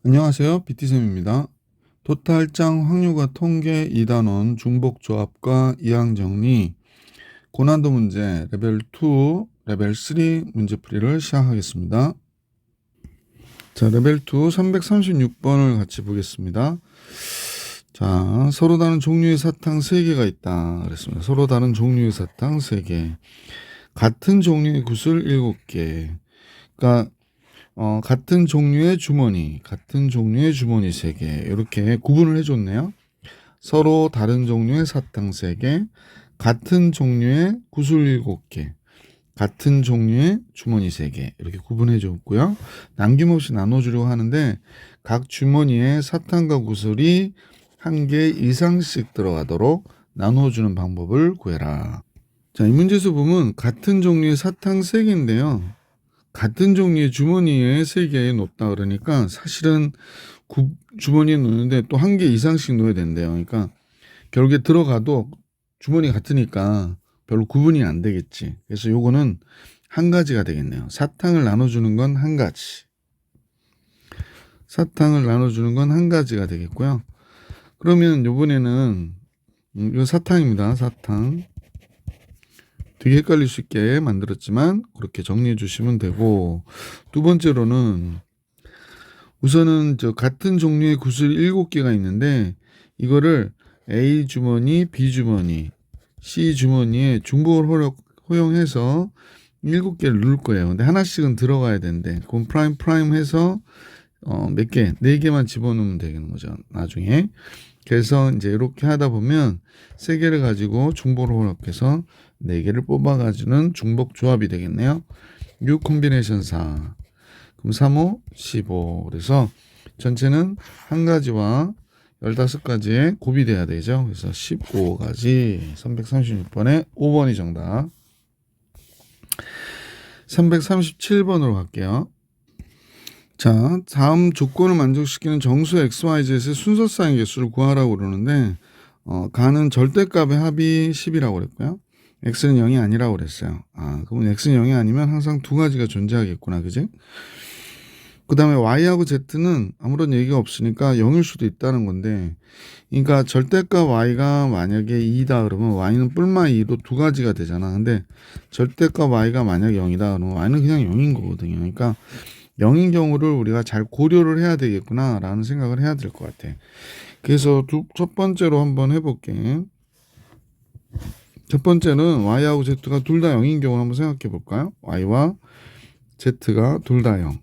안녕하세요. BT쌤입니다. 토탈장 확률과 통계 2단원 중복조합과 이항정리 고난도 문제 레벨 2, 레벨 3 문제풀이를 시작하겠습니다. 자, 레벨 2 336번을 같이 보겠습니다. 자, 서로 다른 종류의 사탕 3개가 있다 그랬습니다. 서로 다른 종류의 사탕 3개. 같은 종류의 구슬 7개. 그러니까 같은 종류의 주머니 3개 이렇게 구분을 해줬네요. 서로 다른 종류의 사탕 3개, 같은 종류의 구슬 7개, 같은 종류의 주머니 3개 이렇게 구분해 줬고요. 남김없이 나눠주려고 하는데 각 주머니에 사탕과 구슬이 1개 이상씩 들어가도록 나눠주는 방법을 구해라. 자, 이 문제에서 보면 같은 종류의 사탕 3개인데요. 같은 종류의 주머니에 3개 놓다 그러니까 사실은 주머니에 놓는데 또 1개 이상씩 놓아야 된대요. 그러니까 결국에 들어가도 주머니 같으니까 별로 구분이 안 되겠지. 그래서 요거는 한 가지가 되겠네요. 사탕을 나눠주는 건 한 가지. 사탕을 나눠주는 건 한 가지가 되겠고요. 그러면 요번에는 이거 사탕입니다. 사탕. 되게 헷갈릴 수 있게 만들었지만 그렇게 정리해 주시면 되고, 두 번째로는 우선은 같은 종류의 구슬 7개가 있는데 이거를 A 주머니, B 주머니, C 주머니에 중복을 허용해서 7개를 넣을 거예요. 근데 하나씩은 들어가야 되는데 그럼 프라임 해서 몇 개, 4개만 집어넣으면 되는 거죠. 나중에. 그래서 이제 이렇게 하다 보면 3개를 가지고 중복을 허용해서 4개를 뽑아가지는 중복 조합이 되겠네요. 6 콤비네이션 4. 그럼 3, 5, 15. 그래서 전체는 한 가지와 15가지에 곱이 돼야 되죠. 그래서 15가지. 336번에 5번이 정답. 337번으로 갈게요. 자, 다음 조건을 만족시키는 정수 XYZ의 순서쌍의 개수를 구하라고 그러는데 가는 절대값의 합이 10이라고 그랬고요. X는 0이 아니라고 그랬어요. 그러면 X는 0이 아니면 항상 두 가지가 존재하겠구나. 그지? 그 다음에 Y하고 Z는 아무런 얘기가 없으니까 0일 수도 있다는 건데, 그러니까 절대값 Y가 만약에 2다 그러면 Y는 뿔마 2로 두 가지가 되잖아. 근데 절대값 Y가 만약에 0이다 그러면 Y는 그냥 0인 거거든요. 그러니까 0인 경우를 우리가 잘 고려를 해야 되겠구나 라는 생각을 해야 될 것 같아. 그래서 첫 번째로 한번 해볼게. 첫 번째는 Y하고 Z가 둘 다 0인 경우 한번 생각해 볼까요? Y와 Z가 둘 다 0.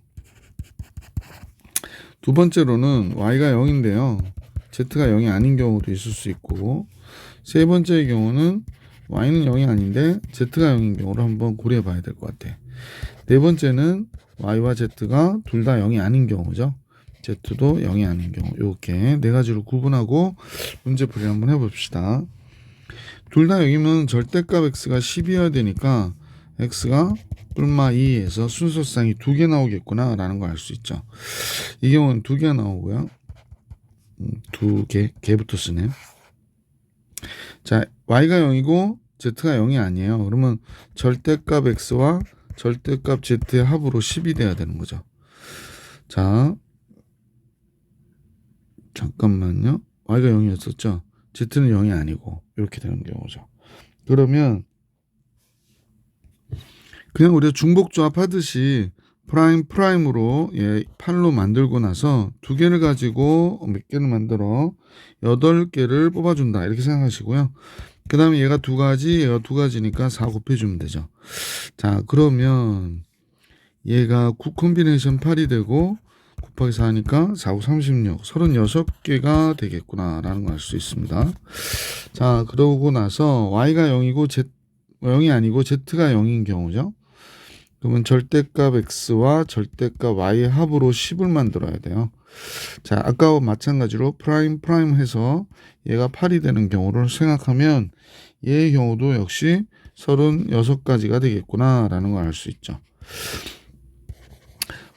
두 번째로는 Y가 0인데요. Z가 0이 아닌 경우도 있을 수 있고, 세 번째의 경우는 Y는 0이 아닌데 Z가 0인 경우를 한번 고려해 봐야 될 것 같아. 네 번째는 Y와 Z가 둘 다 0이 아닌 경우죠. Z도 0이 아닌 경우. 이렇게 네 가지로 구분하고 문제풀이 한번 해봅시다. 둘 다 0이면 절대값 X가 10이어야 되니까 X가 뿔마 2에서 순서쌍이 2개 나오겠구나 라는 걸 알 수 있죠. 이 경우는 2개 나오고요. 2개, 개부터 쓰네요. 자, Y가 0이고 Z가 0이 아니에요. 그러면 절대값 X와 절대값 Z의 합으로 10이 돼야 되는 거죠. 자, 잠깐만요. Y가 0이었었죠. Z는 0이 아니고 이렇게 되는 경우죠. 그러면 그냥 우리가 중복조합 하듯이 프라임으로 8로 만들고 나서 2개를 가지고 몇 개를 만들어 8개를 뽑아준다 이렇게 생각하시고요. 그 다음에 얘가 2가지, 얘가 2가지니까 4 곱해주면 되죠. 자, 그러면 얘가 9 콤비네이션 8이 되고 곱하기 4니까 4, 9, 36, 36개가 되겠구나 라는 걸 알 수 있습니다. 자, 그러고 나서 Y가 0이고 0이 아니고 Z가 0인 경우죠. 그러면 절대값 X와 절대값 Y의 합으로 10을 만들어야 돼요. 자, 아까와 마찬가지로 프라임 해서 얘가 8이 되는 경우를 생각하면 얘의 경우도 역시 36가지가 되겠구나 라는 걸 알 수 있죠.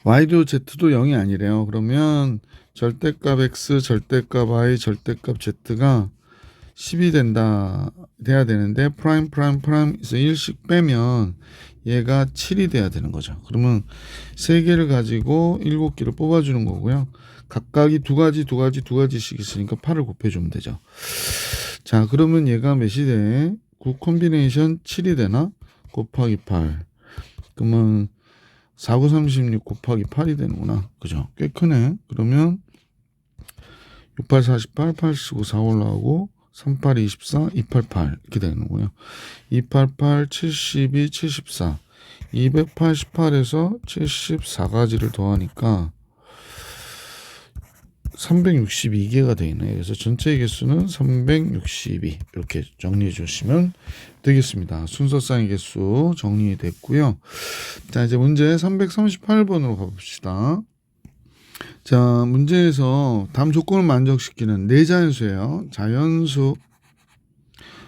Y도 Z도 0이 아니래요. 그러면 절대값 X, 절대값 Y, 절대값 Z가 10이 돼야 되는데 프라임에서 1씩 빼면 얘가 7이 돼야 되는 거죠. 그러면 3개를 가지고 7개를 뽑아주는 거고요. 각각이 두 가지씩 있으니까 8을 곱해주면 되죠. 자, 그러면 얘가 몇이 돼? 9 콤비네이션 7이 되나? 곱하기 8. 그러면 4, 9, 36 곱하기 8이 되는구나. 그죠? 꽤 크네. 그러면 6, 8, 48, 8 쓰고 4 올라오고 3, 8, 24, 288 이렇게 되는군요. 288, 72, 74 288에서 74가지를 더하니까 362개가 되겠네요. 그래서 전체 개수는 362 이렇게 정리해 주시면 되겠습니다. 순서쌍의 개수 정리됐고요. 자, 이제 문제 338번으로 가봅시다. 자, 문제에서 다음 조건을 만족시키는 네 자연수예요. 자연수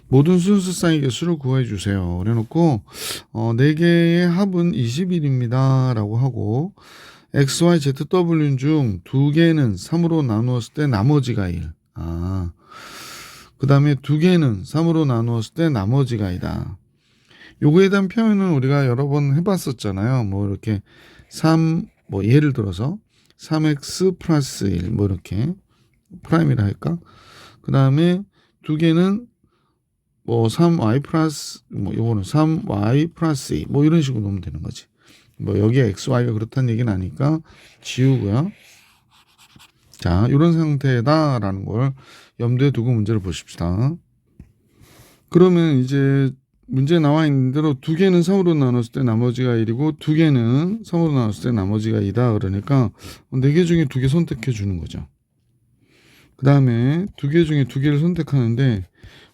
모든 순수쌍의 개수를 구해 주세요. 그래놓고 4개의 합은 21입니다 라고 하고 x, y, z, w 중 2개는 3으로 나누었을 때 나머지가 1. 그 다음에 2개는 3으로 나누었을 때 나머지가 2다. 요거에 대한 표현은 우리가 여러 번 해봤었잖아요. 뭐 이렇게 3, 뭐 예를 들어서 3x 플러스 1, 뭐 이렇게 프라임이라 할까? 그 다음에 2개는 뭐 3y 플러스, 뭐 요거는 3y 플러스 2, 뭐 이런 식으로 놓으면 되는 거지. 뭐 여기에 x, y가 그렇다는 얘기는 아니까 지우고요. 자, 이런 상태다라는 걸 염두에 두고 문제를 보십시다. 그러면 이제 문제에 나와 있는 대로 2개는 3으로 나눴을 때 나머지가 1이고 2개는 3으로 나눴을 때 나머지가 2다. 그러니까 4개 중에 2개 선택해 주는 거죠. 그 다음에 2개 중에 2개를 선택하는데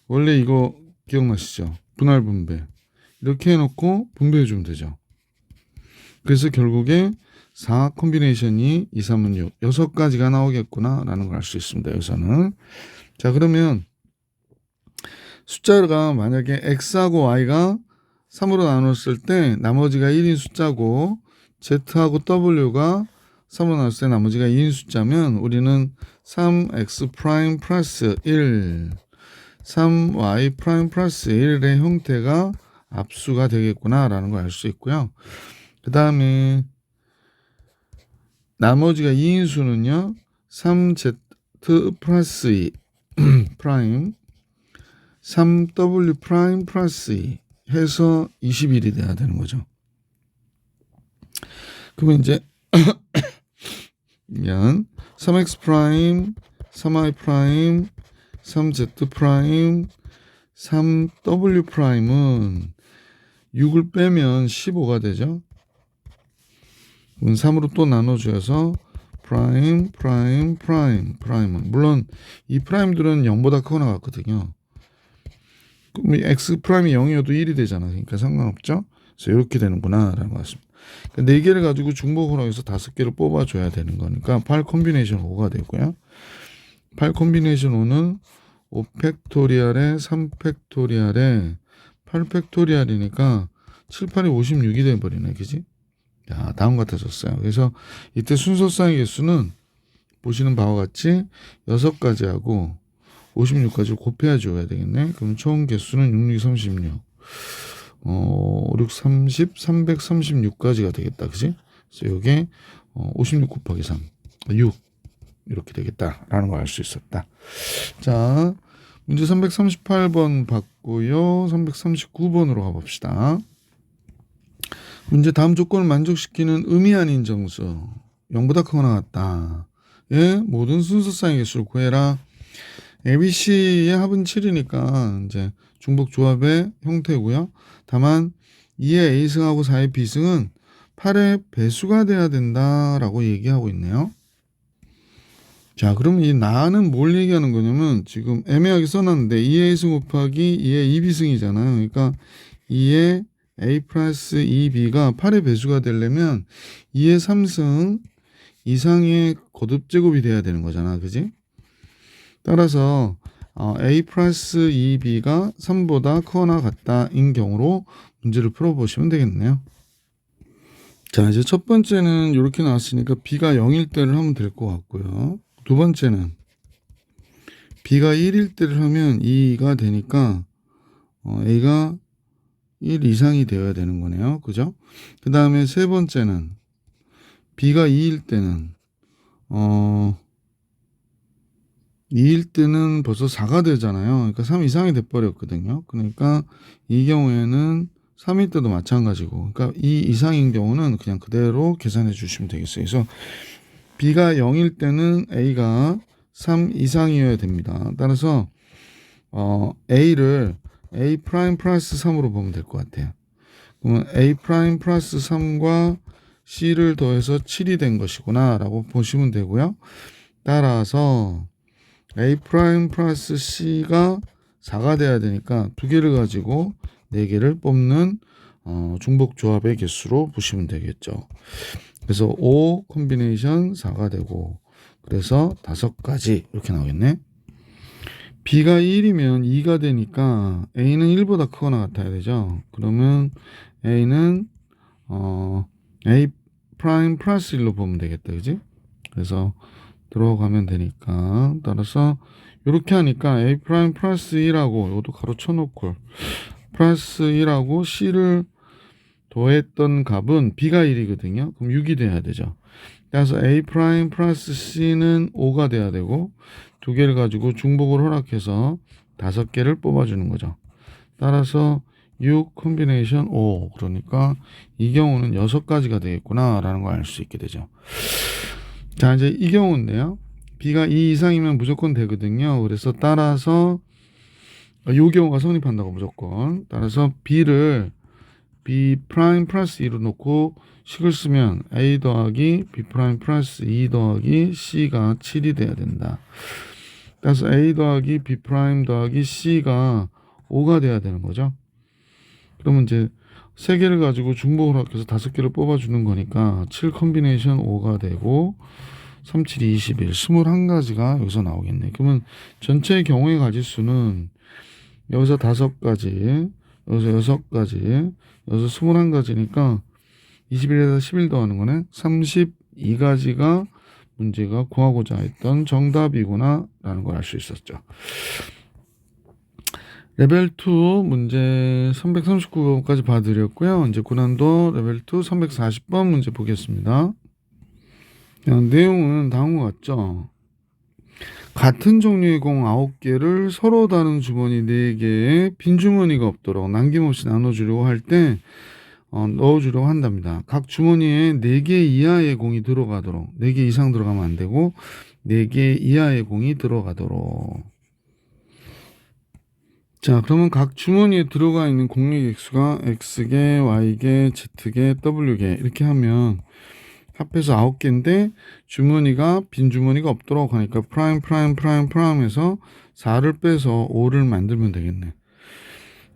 원래 이거 기억나시죠? 분할 분배. 이렇게 해놓고 분배해 주면 되죠. 그래서 결국에 4 콤비네이션이 2, 3은 6, 6가지가 나오겠구나 라는 걸 알 수 있습니다. 여기서는. 자, 그러면 숫자가 만약에 x하고 y가 3으로 나눴을 때 나머지가 1인 숫자고 z하고 w가 3으로 나눴을 때 나머지가 2인 숫자면 우리는 3x 프라임 플러스 1, 3y 프라임 플러스 1의 형태가 압수가 되겠구나 라는 걸 알 수 있고요. 그 다음에 나머지가 2인 수는요. 3z 플러스 2 프라임 3w 프라임 플러스 2 해서 21이 돼야 되는 거죠. 그러면 이제 3x 프라임 3y 프라임 3z 프라임 3w 프라임은 6을 빼면 15가 되죠. 3으로 또 나눠줘서 프라임은 물론 이 프라임들은 0보다 크거나 같거든요. 그럼 x 프라임이 0이어도 1이 되잖아. 그러니까 상관없죠. 그래서 이렇게 되는구나 라는 것 같습니다. 그러니까 4개를 가지고 중복으로 해서 5개를 뽑아줘야 되는 거니까 8 콤비네이션 5가 되고요. 8 콤비네이션 5는 5 팩토리얼에 3 팩토리얼에 8 팩토리얼이니까 7, 8이 56이 돼버리네. 그지? 자, 다음 같아졌어요. 그래서 이때 순서쌍의 개수는 보시는 바와 같이 6가지하고 56까지 곱해야 줘야 되겠네. 그럼 총 개수는 6, 6, 36. 5, 6, 30, 336까지가 되겠다. 그지? 그래서 이게 56 곱하기 3, 6. 이렇게 되겠다라는 걸 알 수 있었다. 자, 문제 338번 받고요. 339번으로 가봅시다. 문제 다음 조건을 만족시키는 의미 아닌 정수 0보다 크거나 같다. 예, 모든 순서쌍의 개수를 구해라. ABC의 합은 7이니까 이제 중복 조합의 형태고요. 다만 2의 A승하고 4의 B승은 8의 배수가 돼야 된다라고 얘기하고 있네요. 자, 그러면 이 나는 뭘 얘기하는 거냐면 지금 애매하게 써놨는데 2의 A승 곱하기 2의 2B승이잖아요. 그러니까 2의 A 플러스 2B가 8의 배수가 되려면 2의 3승 이상의 거듭제곱이 돼야 되는 거잖아. 그지? 따라서 A 플러스 2B가 3보다 크거나 같다인 경우로 문제를 풀어보시면 되겠네요. 자, 이제 첫 번째는 이렇게 나왔으니까 B가 0일 때를 하면 될 것 같고요. 두 번째는 B가 1일 때를 하면 2가 되니까 A가 1 이상이 되어야 되는 거네요. 그죠? 그 다음에 세 번째는 B가 2일 때는 2일 때는 벌써 4가 되잖아요. 그러니까 3 이상이 돼버렸거든요. 그러니까 이 경우에는 3일 때도 마찬가지고, 그러니까 2 이상인 경우는 그냥 그대로 계산해 주시면 되겠어요. 그래서 B가 0일 때는 A가 3 이상이어야 됩니다. 따라서 A를 A 프라임 플러스 3으로 보면 될 것 같아요. 그러면 A 프라임 플러스 3과 C를 더해서 7이 된 것이구나 라고 보시면 되고요. 따라서 A 프라임 플러스 C가 4가 돼야 되니까 두 개를 가지고 4개를 뽑는 중복 조합의 개수로 보시면 되겠죠. 그래서 5 콤비네이션 4가 되고, 그래서 5가지 이렇게 나오겠네. B가 1이면 2가 되니까 A는 1보다 크거나 같아야 되죠. 그러면 A는 A 프라임 플러스 1로 보면 되겠다. 그지? 그래서 들어가면 되니까, 따라서 이렇게 하니까 A 프라임 플러스 1하고 이것도 가로 쳐놓고 플러스 1하고 C를 더했던 값은 B가 1이거든요. 그럼 6이 돼야 되죠. 따라서 A 프라임 플러스 C는 5가 돼야 되고, 두 개를 가지고 중복을 허락해서 5개를 뽑아주는 거죠. 따라서 6 콤비네이션 5, 그러니까 이 경우는 6가지가 되겠구나 라는 걸 알 수 있게 되죠. 자, 이제 이 경우인데요. B가 2 이상이면 무조건 되거든요. 그래서 따라서 이 경우가 성립한다고 무조건. 따라서 B를 B 프라임 플러스 2로 놓고 식을 쓰면 A 더하기 B 프라임 플러스 2 더하기 C가 7이 돼야 된다. 따라서 A 더하기 B 프라임 더하기 C가 5가 돼야 되는 거죠. 그러면 이제 3개를 가지고 중복을 합해서 5개를 뽑아주는 거니까 7 콤비네이션 5가 되고 3, 7, 21, 21가지가 여기서 나오겠네. 그러면 전체 경우의 가지수는 여기서 5가지, 여기서 6가지, 여기서 21가지니까 21에서 11 더하는 거네. 32가지가 문제가 구하고자 했던 정답이구나 라는 걸 알 수 있었죠. 레벨 2 문제 339번까지 봐드렸고요. 이제 고난도 레벨 2 340번 문제 보겠습니다. 내용은 다음과 같죠. 같은 종류의 공 9개를 서로 다른 주머니 4개에 빈 주머니가 없도록 남김없이 나눠주려고 할 때 넣어주려고 한답니다. 각 주머니에 4개 이하의 공이 들어가도록, 4개 이상 들어가면 안 되고 4개 이하의 공이 들어가도록. 자, 그러면 각 주머니에 들어가 있는 공의 개수가 X개, Y개, Z개, W개 이렇게 하면 합해서 9개인데 주머니가 빈 주머니가 없도록 하니까 프라임에서 4를 빼서 5를 만들면 되겠네.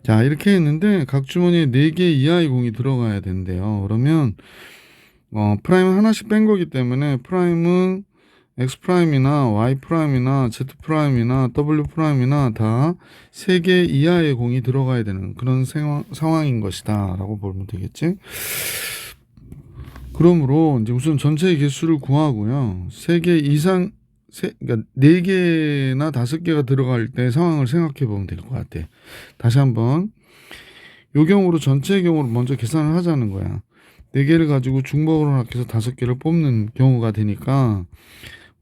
자, 이렇게 했는데 각 주머니에 4개 이하의 공이 들어가야 된대요. 그러면 프라임은 하나씩 뺀 거기 때문에 프라임은 X 프라임이나 Y 프라임이나 Z 프라임이나 W 프라임이나 다 3개 이하의 공이 들어가야 되는 그런 상황인 것이다 라고 보면 되겠지. 그러므로 이제 우선 전체의 개수를 구하고요. 3개 이상, 그러니까 4개나 5개가 들어갈 때 상황을 생각해 보면 될 것 같아. 다시 한번 요 경우로 전체의 경우로 먼저 계산을 하자는 거야. 4개를 가지고 중복을 합해서 5개를 뽑는 경우가 되니까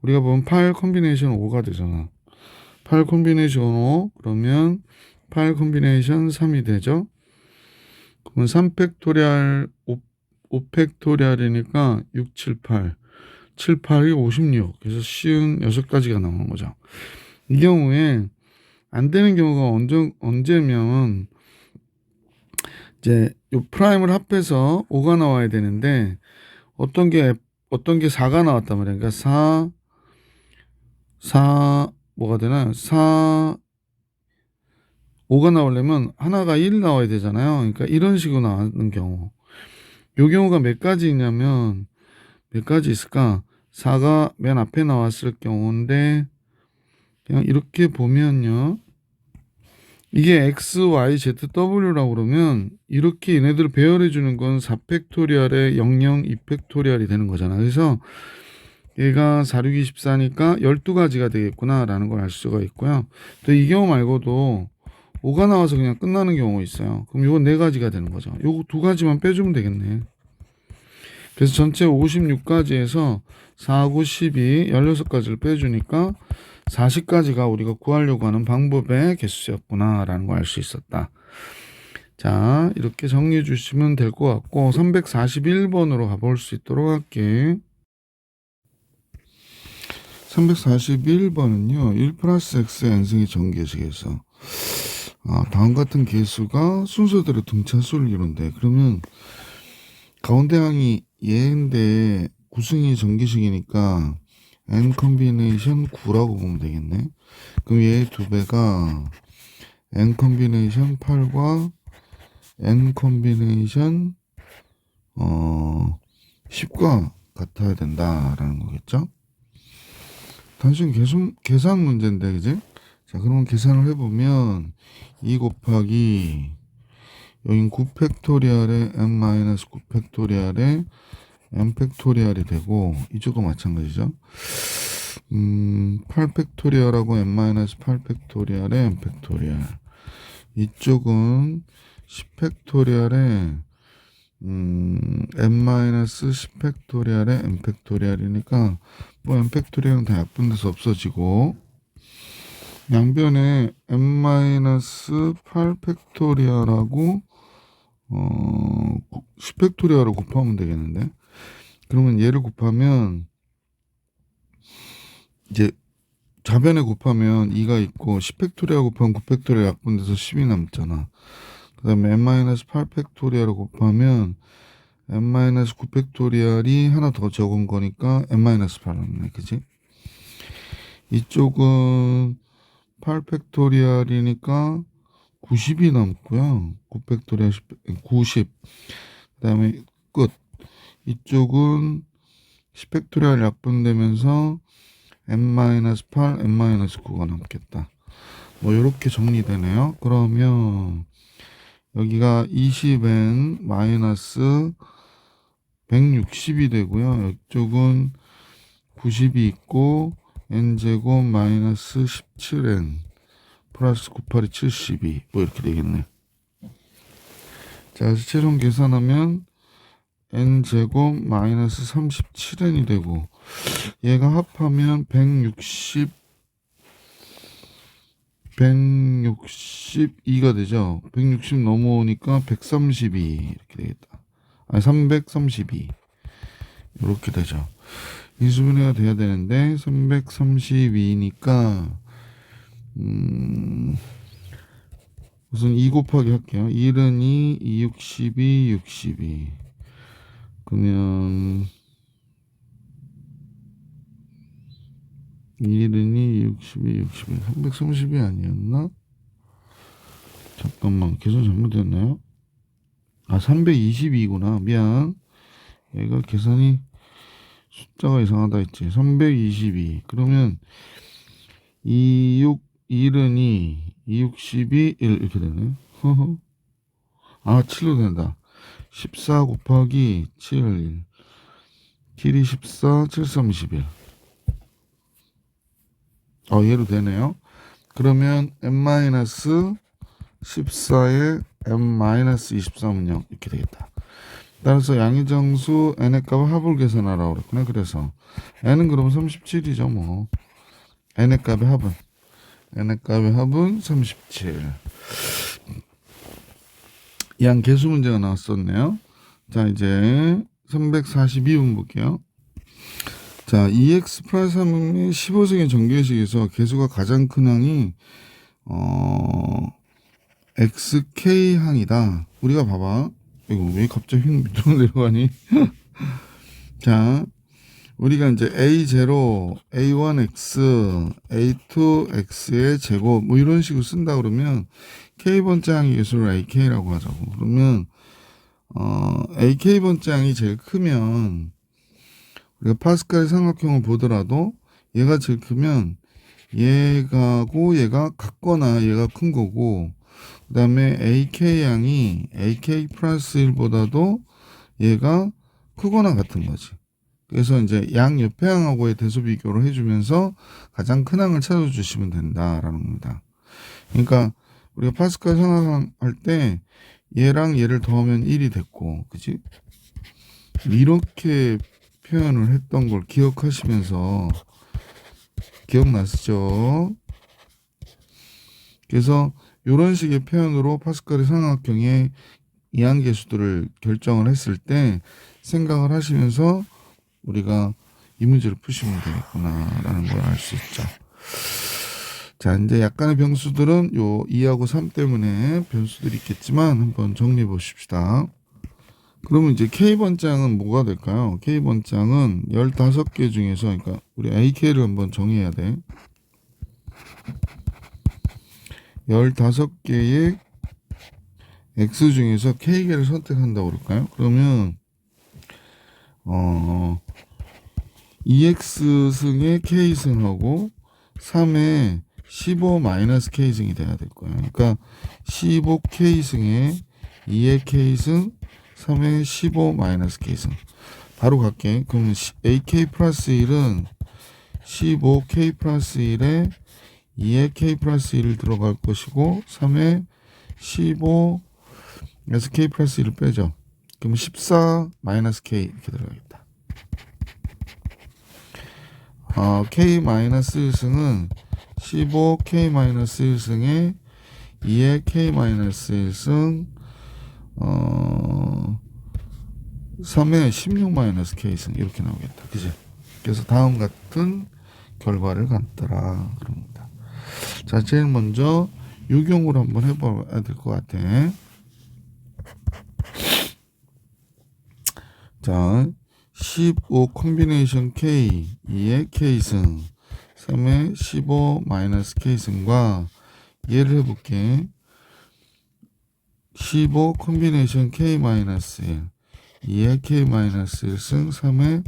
우리가 보면 8 콤비네이션 5가 되잖아. 8 콤비네이션 5 그러면 8 콤비네이션 3이 되죠. 그러면 3 팩토리얼 5 팩토리얼이니까 6, 7, 8 7, 8이 56 그래서 쉬운 6가지가 나오는 거죠. 이 경우에 안 되는 경우가 언제면 이제 요 프라임을 합해서 5가 나와야 되는데 어떤 게 4가 나왔단 말이야. 그러니까 4 뭐가 되나? 5가 나오려면 하나가 1 나와야 되잖아요. 그러니까 이런 식으로 나오는 경우. 요 경우가 몇 가지 있냐면 몇 가지 있을까? 4가 맨 앞에 나왔을 경우인데 그냥 이렇게 보면요. 이게 X, Y, Z, W라고 그러면 이렇게 얘네들을 배열해 주는 건 4팩토리얼의 00, 2팩토리얼이 되는 거잖아. 그래서 얘가 4, 6, 24니까 12가지가 되겠구나라는 걸 알 수가 있고요. 또 이 경우 말고도 5가 나와서 그냥 끝나는 경우가 있어요. 그럼 요건 4가지가 되는 거죠. 요거 2가지만 빼주면 되겠네. 그래서 전체 56가지에서 4, 9, 12, 16가지를 빼주니까 40가지가 우리가 구하려고 하는 방법의 개수였구나라는 걸 알 수 있었다. 자, 이렇게 정리해 주시면 될 것 같고 341번으로 가볼 수 있도록 할게. 341번은요. 1 플러스 x의 n승의 정계식에서 다음 같은 개수가 순서대로 등차수를 이룬대. 그러면 가운데 항이 얘인데 9승이 정계식이니까 n 컨비네이션 9라고 보면 되겠네. 그럼 얘의 2배가 n 컨비네이션 8과 n 컨비네이션 10과 같아야 된다라는 거겠죠. 단순히 계산 문제인데, 그지? 자, 그러면 계산을 해보면 2 곱하기 여긴 9 팩토리얼에 n-9 팩토리얼에 n 팩토리얼이 되고 이쪽도 마찬가지죠. 8 팩토리얼하고 n-8 팩토리얼에 n 팩토리얼. 이쪽은 10 팩토리얼에 n-10 팩토리얼에 n 팩토리얼이니까 뭐 n 팩토리얼은 다 약분돼서 없어지고 양변에 n-8 팩토리얼하고 10 팩토리얼을 곱하면 되겠는데, 그러면 얘를 곱하면 이제 좌변에 곱하면 2가 있고 10 팩토리얼 곱하면 9 팩토리얼 약분돼서 10이 남잖아. 그 다음에 n-8 팩토리얼을 곱하면 n-9 팩토리얼이 하나 더 적은 거니까 n-8 남네. 그치? 이쪽은 8 팩토리얼이니까 90이 남고요. 9 팩토리얼 90. 그 다음에 끝. 이쪽은 10 팩토리얼 약분되면서 n-8, n-9가 남겠다. 뭐 이렇게 정리되네요. 그러면 여기가 20n 마이너스 160이 되고요. 이쪽은 90이 있고 n제곱 마이너스 17n 플러스 9, 8이 72 뭐 이렇게 되겠네. 자, 그래서 최종 계산하면 n제곱 마이너스 37n이 되고 얘가 합하면 162가 되죠. 160 넘어오니까 132 이렇게 되겠다. 아니 332 이렇게 되죠. 인수분해가 돼야 되는데 332니까 우선 2 곱하기 할게요. 1은 2, 2, 62, 62. 그러면 1은 2, 62, 62. 332 아니었나? 잠깐만, 계산 잘못됐나요? 322구나. 미안. 얘가 계산이 숫자가 이상하다 했지. 322. 그러면 1은 2, 262, 1 이렇게 되네. 7로 된다. 14 곱하기 7, 1. 길이 14, 7, 31. 얘로 되네요. 그러면 n-14에 n-23은 0 이렇게 되겠다. 따라서 양의 정수 n의 값을 합을 계산하라고 그랬구나. 그래서 n은 그러면 37이죠. 뭐 n의 값의 합은 37. 양 계수 문제가 나왔었네요. 자, 이제 342번 볼게요. 자, 2x 플러스 3의 15승의 정계식에서 개수가 가장 큰 항이 xk 항이다. 우리가 봐봐. 이거 왜 갑자기 밑으로 내려가니? 자, 우리가 이제 a0, a1x, a2x의 제곱 뭐 이런 식으로 쓴다 그러면 k번째 항의 개수를 ak라고 하자고. 그러면 ak번째 항이 제일 크면 우리가 파스칼의 삼각형을 보더라도 얘가 제일 크면 얘가고 얘가 같거나 얘가 큰 거고, 그 다음에 AK 양이 AK 플러스 1보다도 얘가 크거나 같은 거지. 그래서 이제 양 옆에 항하고의 대소 비교를 해주면서 가장 큰 항을 찾아주시면 된다라는 겁니다. 그러니까 우리가 파스칼 생각할 때 얘랑 얘를 더하면 1이 됐고, 그지? 이렇게 표현을 했던 걸 기억하시면서 기억나시죠? 그래서 이런 식의 표현으로 파스칼의 삼각형의 이항계수들을 결정을 했을 때 생각을 하시면서 우리가 이 문제를 푸시면 되겠구나라는 걸 알 수 있죠. 자, 이제 약간의 변수들은 요 2하고 3 때문에 변수들이 있겠지만 한번 정리해 보십시다. 그러면 이제 K번장은 뭐가 될까요? K번장은 15개 중에서, 그러니까 우리 AK를 한번 정의해야 돼. 15개의 X 중에서 K개를 선택한다고 그럴까요? 그러면 2X승의 K승하고 3의 15-K승이 돼야 될 거예요. 그러니까 15K승의 2의 K승, 3의 15-K승. 바로 갈게. 그럼 AK 플러스 1은 15K 플러스 1에 2의 K 플러스 1을 들어갈 것이고 3의 15에서 K 플러스 1을 빼죠. 그럼 14 마이너스 K 이렇게 들어가겠다. K 마이너스 1승은 15K 마이너스 1승에 2의 K 마이너스 1승 3의 16 마이너스 K승 이렇게 나오겠다. 그지? 그래서 다음 같은 결과를 갖더라. 그럽니다. 자, 제일 먼저 유경으로 한번 해봐야 될 것 같아. 자, 15 콤비네이션 K, 2의 K승, 3의 15 마이너스 K승과 얘를 해볼게. 15 콤비네이션 K 마이너스 1, 2의 K 마이너스 1승, 3의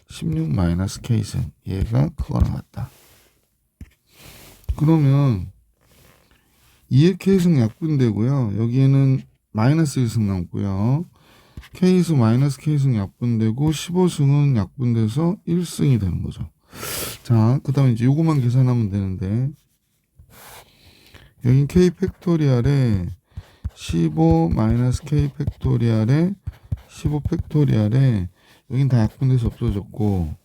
16 마이너스 K승. 얘가 크거나 같다. 그러면 2의 K승 약분되고요. 여기에는 마이너스 1승 남고요. K수 마이너스 K승 약분되고 15승은 약분돼서 1승이 되는 거죠. 자, 그 다음에 이제 요거만 계산하면 되는데 여긴 K 팩토리얼에 15 마이너스 K 팩토리얼에 15 팩토리얼에 여긴 다 약분돼서 없어졌고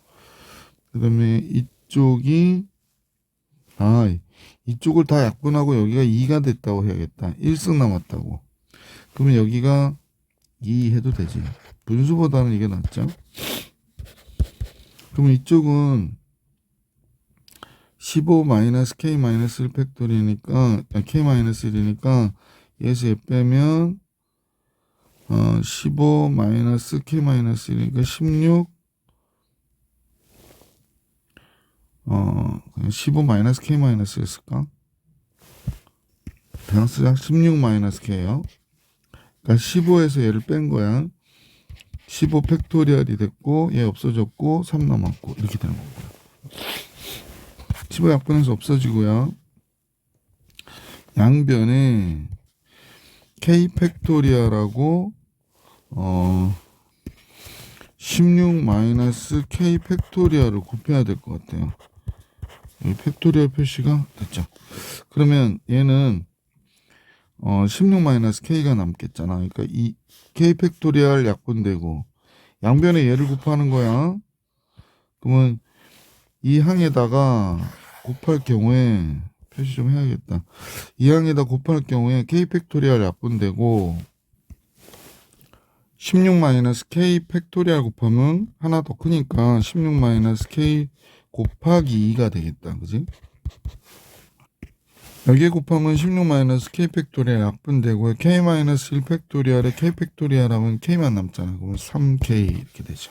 그 다음에 이쪽이 이쪽을 다 약분하고 여기가 2가 됐다고 해야겠다. 1승 남았다고. 그러면 여기가 2 해도 되지. 분수보다는 이게 낫죠. 그러면 이쪽은 15 마이너스 K 마이너스 1 팩토리니까 K 마이너스 1이니까 얘에서 얘 빼면 15 마이너스 K 마이너스 1이니까 16 15 마이너스 K 마이너스였을까? 그냥 쓰자. 16 마이너스 K요. 그러니까 15에서 얘를 뺀 거야. 15 팩토리얼이 됐고 얘 없어졌고 3 남았고 이렇게 되는 거고요. 15 약분해서 없어지고요. 양변에 K 팩토리얼하고 16 마이너스 K 팩토리얼을 곱해야 될 것 같아요. 여기 팩토리얼 표시가 됐죠. 그러면 얘는 16 마이너스 K가 남겠잖아. 그러니까 이 K 팩토리얼 약분되고 양변에 얘를 곱하는 거야. 그러면 이 항에다가 곱할 경우에 표시 좀 해야겠다. 이 항에다 곱할 경우에 K 팩토리얼 약분되고 16 마이너스 K 팩토리얼 곱하면 하나 더 크니까 16 마이너스 K 곱하기 2가 되겠다. 그지? 여기에 곱하면 16 마이너스 K 팩토리얼 약분되고 K 마이너스 1 팩토리얼에 K 팩토리얼 하면 K만 남잖아. 그러면 3K 이렇게 되죠.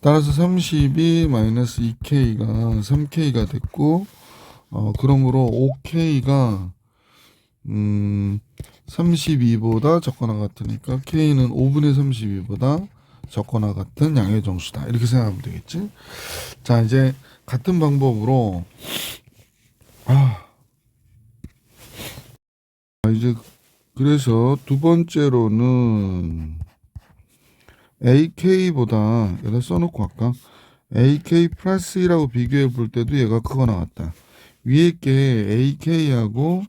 따라서 32 마이너스 2K가 3K가 됐고 그러므로 5K가 32보다 적거나 같으니까 K는 5분의 32보다 적거나 같은 양의 정수다. 이렇게 생각하면 되겠지. 자, 이제 같은 방법으로 이제 그래서 두 번째로는 AK보다 여기다 써놓고 할까? AK 플러스 1하고 비교해 볼 때도 얘가 크거나 같다. 위에 게 AK하고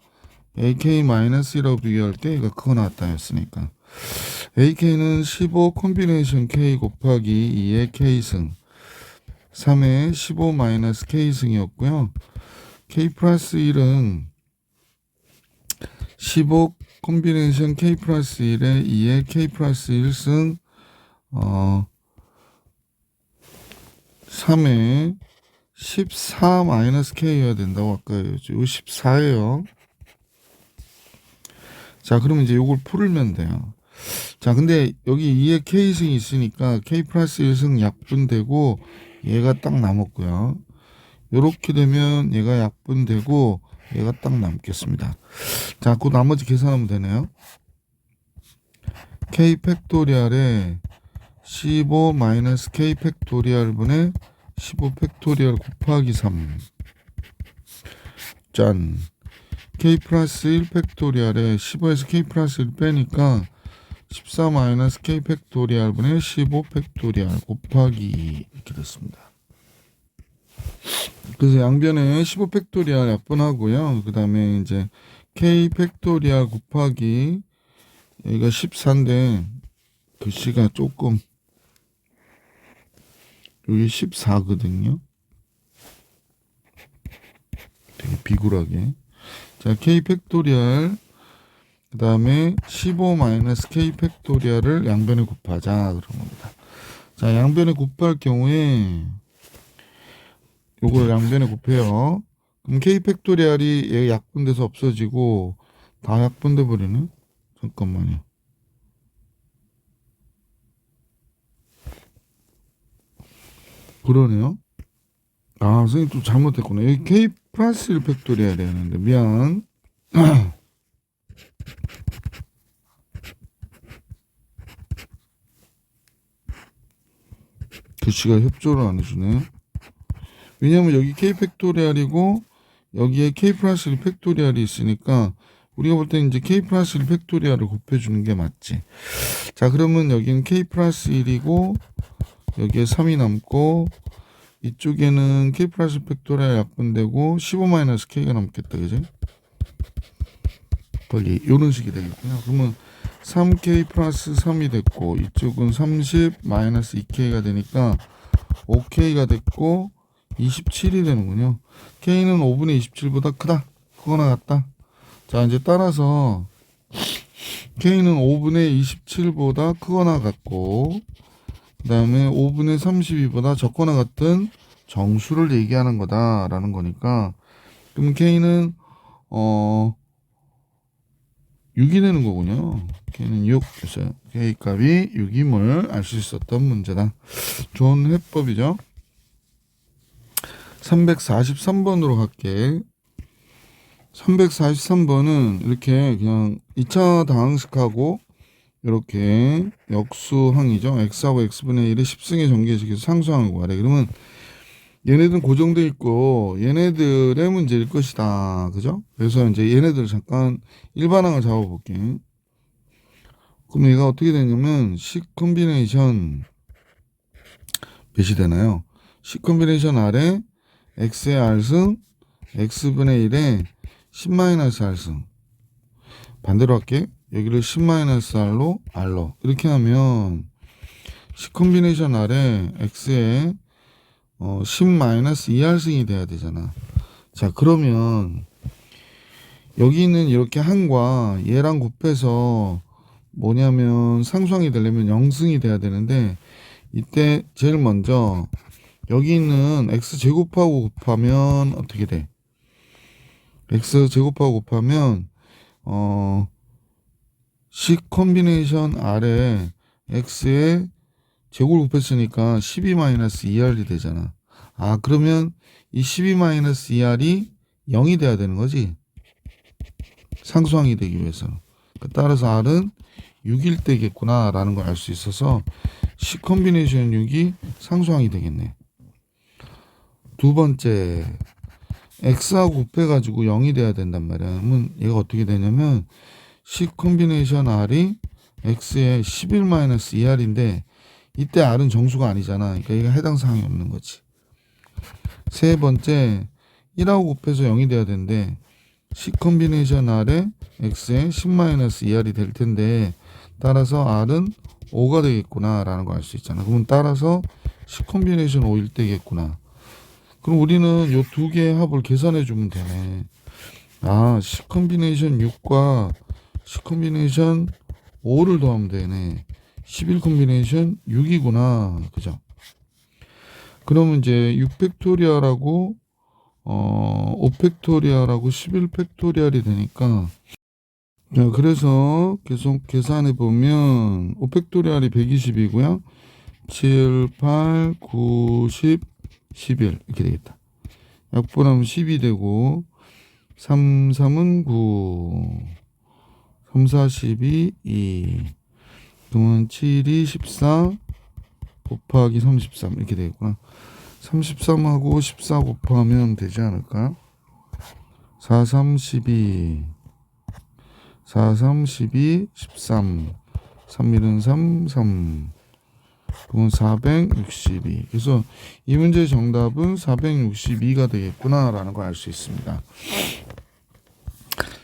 AK 마이너스 1하고 비교할 때 얘가 크거나 같다 였으니까 AK는 15 콤비네이션 K 곱하기 2의 K승 3의 15 마이너스 K승이었고요. K 플러스 1은 15 콤비네이션 K 플러스 1에 2의 K 플러스 1승 3에 14 마이너스 K여야 된다고 아까 요 14예요. 자, 그러면 이제 요걸 풀면 돼요. 자, 근데 여기 2의 K승이 있으니까 K 플러스 1승 약분되고 얘가 딱 남았고요. 요렇게 되면 얘가 약분되고 얘가 딱 남겠습니다. 자, 그 나머지 계산하면 되네요. K 팩토리얼에 15 마이너스 K 팩토리얼 분의 15 팩토리얼 곱하기 3 짠. K 플러스 1 팩토리얼에 15에서 K 플러스 1 빼니까 14 마이너스 K 팩토리얼 분의 15 팩토리얼 곱하기 2 이렇게 됐습니다. 그래서 양변에 15 팩토리얼 약분하고요. 그 다음에 이제 K 팩토리얼 곱하기 여기가 14인데 글씨가 조금 여기 14거든요. 되게 비굴하게. 자, K 팩토리얼 그 다음에 15 마이너스 K 팩토리얼을 양변에 곱하자 그런 겁니다. 자, 양변에 곱할 경우에 요걸 양변에 곱해요. 그럼 K 팩토리얼이 얘 약분돼서 없어지고 다 약분돼 버리네. 잠깐만요. 그러네요. 아, 선생님 또 잘못했구나. 여기 K 플러스 1 팩토리얼 되는데 미안. 글씨가 협조를 안 해주네. 왜냐면 여기 K 팩토리얼이고 여기에 K 플러스 1 팩토리얼이 있으니까 우리가 볼 때는 이제 K 플러스 1 팩토리얼을 곱해주는 게 맞지. 자, 그러면 여기는 K 플러스 1이고 여기에 3이 남고 이쪽에는 K 플러스 팩토리얼 약분되고 15 마이너스 K가 남겠다, 그지? 거기 이런 식이 되겠군요. 그러면 3K 플러스 3이 됐고 이쪽은 30 마이너스 2K가 되니까 5K가 됐고 27이 되는군요. K는 5분의 27보다 크다. 크거나 같다. 자, 이제 따라서 K는 5분의 27보다 크거나 같고 그 다음에 5분의 32보다 적거나 같은 정수를 얘기하는 거다라는 거니까 그럼 K는 6이 되는 거군요. K는 6. 그래서 K 값이 6임을 알 수 있었던 문제다. 좋은 해법이죠. 343번으로 갈게. 343번은 이렇게 그냥 2차 다항식하고 이렇게 역수항이죠. x하고 x분의 1의 10승의 전개식에서 상수항을 구하래. 그러면 얘네들은 고정돼 있고 얘네들의 문제일 것이다. 그죠? 그래서 이제 얘네들 잠깐 일반항을 잡아볼게. 그럼 얘가 어떻게 되냐면 C 콤비네이션 몇이 되나요? C 콤비네이션 R에 x의 R승 x분의 1에 10-R승 반대로 할게. 여기를 10-R로 R로 이렇게 하면 C 콤비네이션 R에 x에 10-2R승이 돼야 되잖아. 자, 그러면 여기는 이렇게 항과 얘랑 곱해서 뭐냐면 상수항이 되려면 0승이 돼야 되는데 이때 제일 먼저 여기 있는 x제곱하고 곱하면 어떻게 돼? x제곱하고 곱하면 C 콤비네이션 R에 x에 제곱을 곱했으니까 12-2R이 되잖아. 아, 그러면 이 12-2R이 0이 돼야 되는 거지. 상수항이 되기 위해서. 따라서 R은 6일 때겠구나 라는 걸 알 수 있어서 C 콤비네이션 6이 상수항이 되겠네. 두 번째, X하고 곱해가지고 0이 돼야 된단 말이야. 그러면 얘가 어떻게 되냐면 C 콤비네이션 R이 X에 11-2R인데 이때 R은 정수가 아니잖아. 그러니까 이게 해당 사항이 없는 거지. 세 번째, 1하고 곱해서 0이 돼야 되는데 C 컨비네이션 R에 X에 10-2R이 될 텐데 따라서 R은 5가 되겠구나 라는 걸 알 수 있잖아. 그러면 따라서 C 컨비네이션 5일 때겠구나. 그럼 우리는 요 두 개의 합을 계산해 주면 되네. 아, C 컨비네이션 6과 C 컨비네이션 5를 더하면 되네. 11 컨비네이션 6이구나. 그죠? 그러면 이제 6 팩토리얼하고 5 팩토리얼하고 11 팩토리얼이 되니까, 자, 그래서 계속 계산해 보면 5 팩토리얼이 120이고요. 7, 8, 9, 10, 11 이렇게 되겠다. 약분하면 10이 되고 3, 3은 9, 3, 4, 12, 2. 그러면 7이 14 곱하기 33 이렇게 되겠구나. 33하고 14 곱하면 되지 않을까? 4, 3, 12 4, 3, 12, 13 3, 1은 3, 3 그건 462. 그래서 이 문제의 정답은 462가 되겠구나 라는 걸 알 수 있습니다.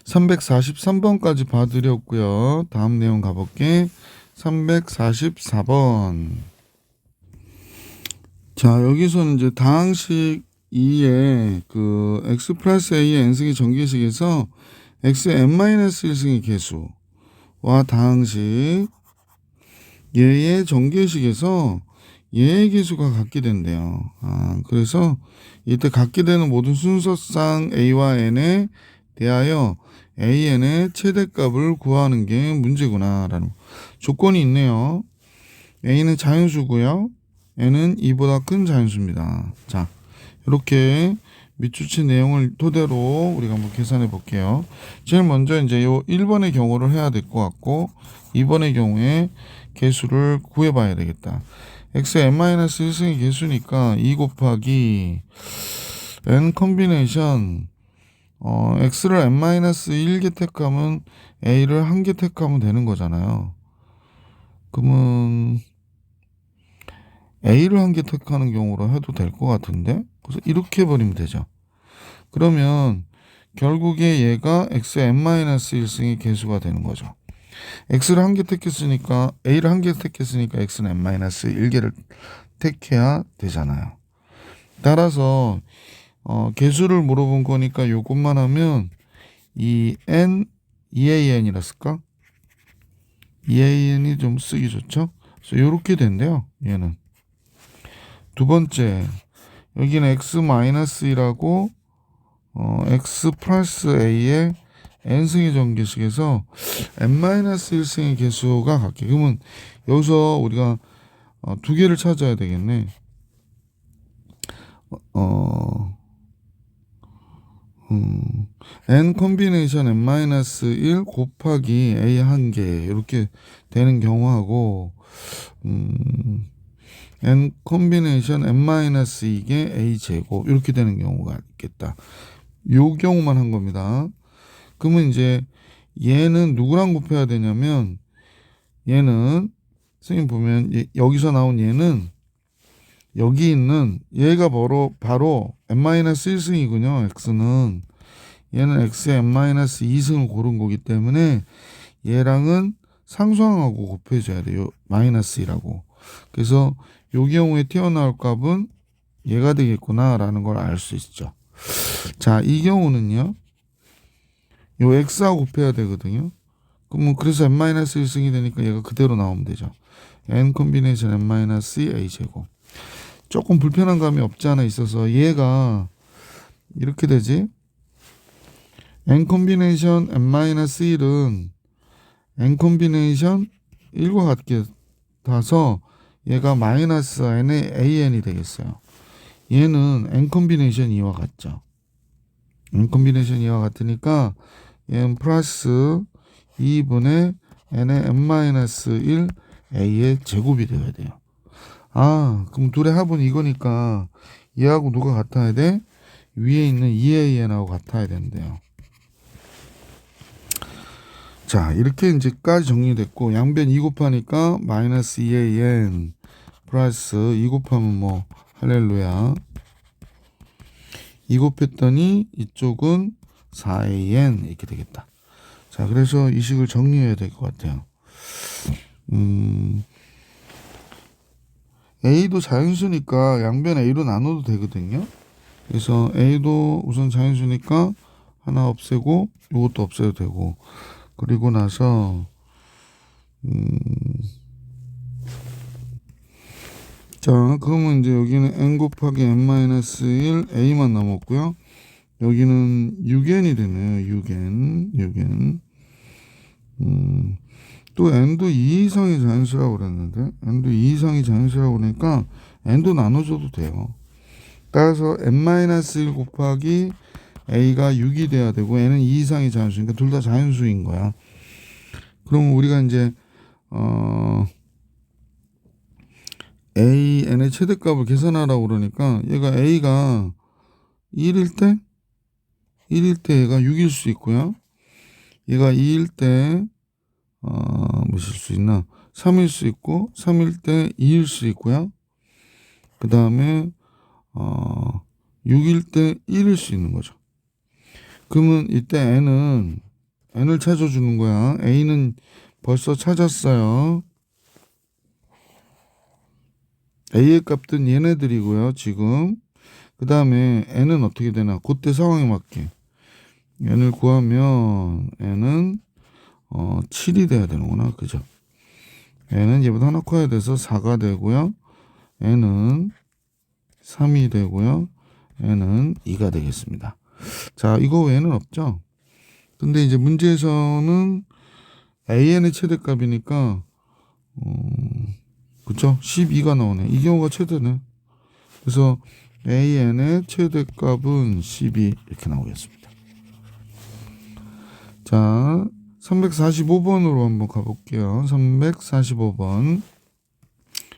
343번까지 봐드렸고요. 다음 내용 가볼게. 344번. 자, 여기서는 이제 다항식 2의 그 x 플러스 a의 n승의 전개식에서 x의 n-1승의 개수와 다항식 얘의 전개식에서 얘의 개수가 같게 된대요. 그래서 이때 같게 되는 모든 순서상 a와 n에 대하여 an의 최대값을 구하는 게 문제구나 라는 조건이 있네요. a는 자연수고요. n은 2보다 큰 자연수입니다. 자, 이렇게 밑줄친 내용을 토대로 우리가 한번 계산해 볼게요. 제일 먼저 이제 요 1번의 경우를 해야 될 것 같고 2번의 경우에 개수를 구해봐야 되겠다. x의 n-1승의 개수니까 2 곱하기 n 컨비네이션 x를 n-1개 택하면 a를 1개 택하면 되는 거잖아요. 그러면 a를 1개 택하는 경우로 해도 될 것 같은데 그래서 이렇게 해버리면 되죠. 그러면 결국에 얘가 x의 n-1승의 개수가 되는 거죠. x를 1개 택했으니까 a를 1개 택했으니까 x는 n-1개를 택해야 되잖아요. 따라서 개수를 물어본 거니까 요것만 하면 이 n 2an이라 쓸까? 2an이 좀 쓰기 좋죠? 그래서 요렇게 된대요. 얘는 두 번째 여기는 x-1이라고 x 플러스 a의 n승의 전개식에서 n-1승의 개수가 같게. 그러면 여기서 우리가 두 개를 찾아야 되겠네. n 컨비네이션 n-1 곱하기 a 1개 이렇게 되는 경우하고 n 컨비네이션 n-2개 a 제곱 이렇게 되는 경우가 있겠다. 요 경우만 한 겁니다. 그러면 이제 얘는 누구랑 곱해야 되냐면 얘는 선생님 보면 여기서 나온 얘는 여기 있는 얘가 바로 n-1승이군요. x는 얘는 x의 n-2승을 고른 거기 때문에 얘랑은 상수항하고 곱해줘야 돼요. -2라고. 그래서 요 경우에 튀어나올 값은 얘가 되겠구나 라는 걸 알 수 있죠. 자, 이 경우는요. 요 x하고 곱해야 되거든요. 그럼 그래서 n-1승이 되니까 얘가 그대로 나오면 되죠. n 컨비네이션 n-a 제곱. 조금 불편한 감이 없지 않아 있어서 얘가 이렇게 되지. n 컨비네이션 n-1은 n 컨비네이션 1과 같게 타서 얘가 마이너스 n의 an이 되겠어요. 얘는 n 컨비네이션 2와 같죠. n 컨비네이션 2와 같으니까 얘는 플러스 2분의 n의 n-1 a의 제곱이 되어야 돼요. 그럼 둘의 합은 이거니까 얘하고 누가 같아야 돼? 위에 있는 2an하고 같아야 된대요. 자, 이렇게 이제까지 정리됐고 양변 2 곱하니까 마이너스 2an 플러스 2 곱하면 뭐 할렐루야 2 곱했더니 이쪽은 4an 이렇게 되겠다. 자, 그래서 이 식을 정리해야 될 것 같아요. a도 자연수니까 양변 a로 나눠도 되거든요. 그래서 a도 우선 자연수니까 하나 없애고 이것도 없애도 되고, 그리고 나서 자, 그러면 이제 여기는 n 곱하기 n-1 a만 남았고요. 여기는 6n이 되네요. 6n. 또 n도 2 이상의 자연수라고 그랬는데 n도 2 이상의 자연수라고 그러니까 n도 나눠줘도 돼요. 따라서 n-1 곱하기 a가 6이 돼야 되고 n은 2 이상의 자연수니까 둘 다 자연수인 거야. 그럼 우리가 이제 a,n의 최대값을 계산하라고 그러니까 얘가 a가 1일 때 얘가 6일 수 있고요. 얘가 2일 때 뭐실 수 있나? 3일 수 있고 3일 때 2일 수 있고요. 그 다음에 6일 때 1일 수 있는 거죠. 그러면 이때 n을 찾아주는 거야. a는 벌써 찾았어요. a의 값은 얘네들이고요. 지금 그 다음에 n은 어떻게 되나? 그때 상황에 맞게 n을 구하면 n은 7이 돼야 되는구나. 그죠? n은 얘보다 하나 커야 돼서 4가 되고요. n은 3이 되고요. n은 2가 되겠습니다. 자, 이거 외에는 없죠? 근데 이제 문제에서는 an의 최대값이니까 그쵸? 12가 나오네. 이 경우가 최대네. 그래서 an의 최대값은 12 이렇게 나오겠습니다. 자, 345번으로 한번 가볼게요.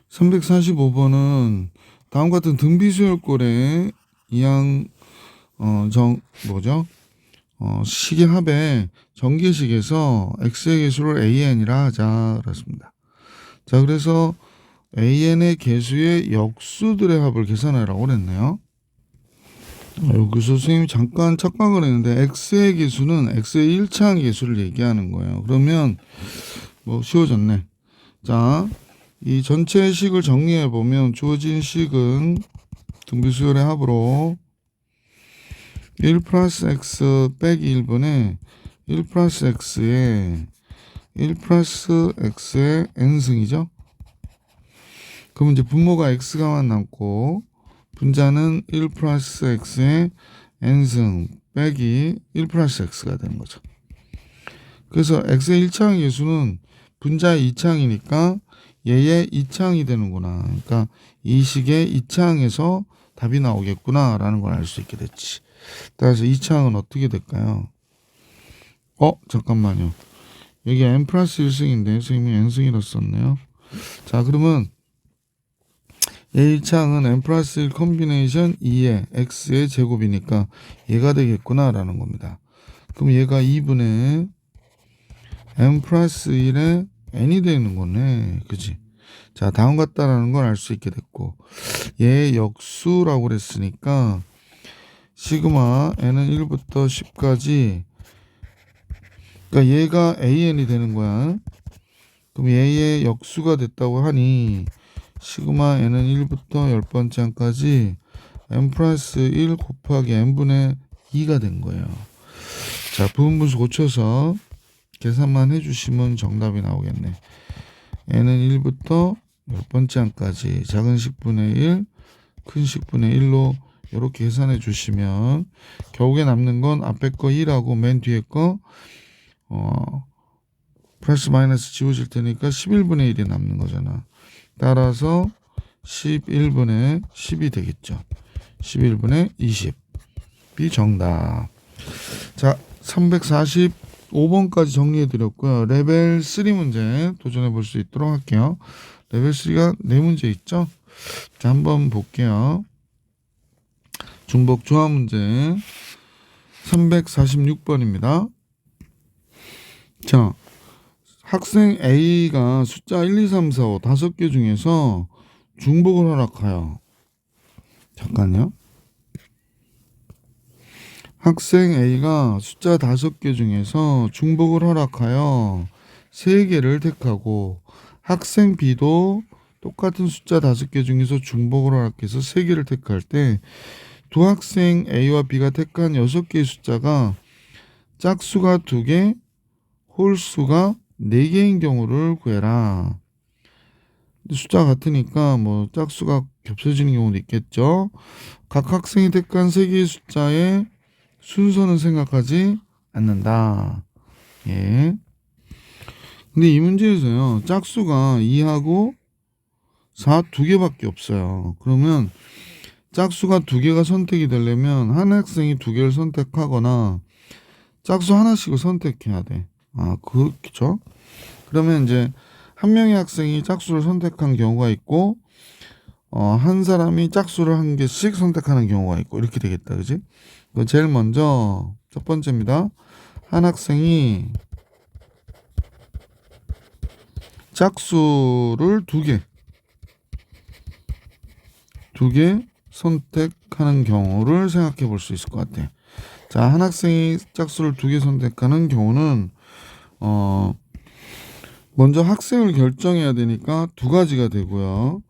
345번은 다음과 같은 등비수열꼴의 이항 식의 합의 전개식에서 x의 개수를 an이라 하자 그렇습니다. 자, 그래서 an의 개수의 역수들의 합을 계산하라고 그랬네요. 여기서 선생님이 잠깐 착각을 했는데 x의 개수는 x의 1차항 개수를 얘기하는 거예요. 그러면 뭐 쉬워졌네. 자, 이 전체 식을 정리해 보면 주어진 식은 등비수열의 합으로 1 플러스 x 빼기 1분의 1 플러스 x의 n승이죠. 그럼 이제 분모가 x가만 남고 분자는 1 플러스 x의 n승 빼기 1 플러스 x가 되는 거죠. 그래서 x의 1차항 개수는 분자의 2차항이니까 얘의 2차항이 되는구나. 그러니까 이 식의 2차항에서 답이 나오겠구나 라는 걸 알 수 있게 됐지. 따라서 2차항은 어떻게 될까요? 잠깐만요. 여기 n 플러스 1승인데 선생님이 n승이라 썼네요. 자, 그러면 A1차항은 n 플러스 1 컨비네이션 2의 x의 제곱이니까 얘가 되겠구나 라는 겁니다. 그럼 얘가 2분의 n 플러스 1의 n이 되는 거네. 그지? 자, 다음 같다라는 걸 알 수 있게 됐고, 얘의 역수라고 그랬으니까 시그마 n은 1부터 10까지, 그러니까 얘가 an이 되는 거야. 그럼 얘의 역수가 됐다고 하니 시그마 n은 1부터 10번째 항까지 n 플러스 1 곱하기 n분의 2가 된 거예요. 자, 부분분수 고쳐서 계산만 해주시면 정답이 나오겠네. n은 1부터 10번째 항까지 작은 식분의 1, 큰 식분의 1로 이렇게 계산해 주시면 결국에 남는 건 앞에 거 1하고 맨 뒤에 거 플러스 마이너스 지워질 테니까 11분의 1이 남는 거잖아. 따라서 11분의 10이 되겠죠. 11분의 20이 정답. 자, 345번까지 정리해 드렸고요. 레벨 3 문제 도전해 볼 수 있도록 할게요. 레벨 3가 4문제 있죠? 자, 한번 볼게요. 중복 조합 문제 346번입니다. 자, 학생 A가 숫자 1, 2, 3, 4, 5 5개 중에서 중복을 허락하여. 잠깐요. 학생 A가 숫자 5개 중에서 중복을 허락하여 3개를 택하고 학생 B도 똑같은 숫자 5개 중에서 중복을 허락해서 3개를 택할 때 두 학생 A와 B가 택한 6개의 숫자가 짝수가 2개, 홀수가 4개인 경우를 구해라. 숫자가 같으니까 뭐 짝수가 겹쳐지는 경우도 있겠죠. 각 학생이 택한 3개의 숫자의 순서는 생각하지 않는다. 예. 근데 이 문제에서요, 짝수가 2하고 4 2개밖에 없어요. 그러면 짝수가 2개가 선택이 되려면 한 학생이 2개를 선택하거나 짝수 하나씩을 선택해야 돼. 그렇죠. 그러면 이제 한 명의 학생이 짝수를 선택한 경우가 있고, 한 사람이 짝수를 한 개씩 선택하는 경우가 있고, 이렇게 되겠다. 그지? 제일 먼저, 첫 번째입니다. 한 학생이 짝수를 2개 선택하는 경우를 생각해 볼 수 있을 것 같아. 자, 한 학생이 짝수를 2개 선택하는 경우는, 먼저 학생을 결정해야 되니까 2가지가 되고요.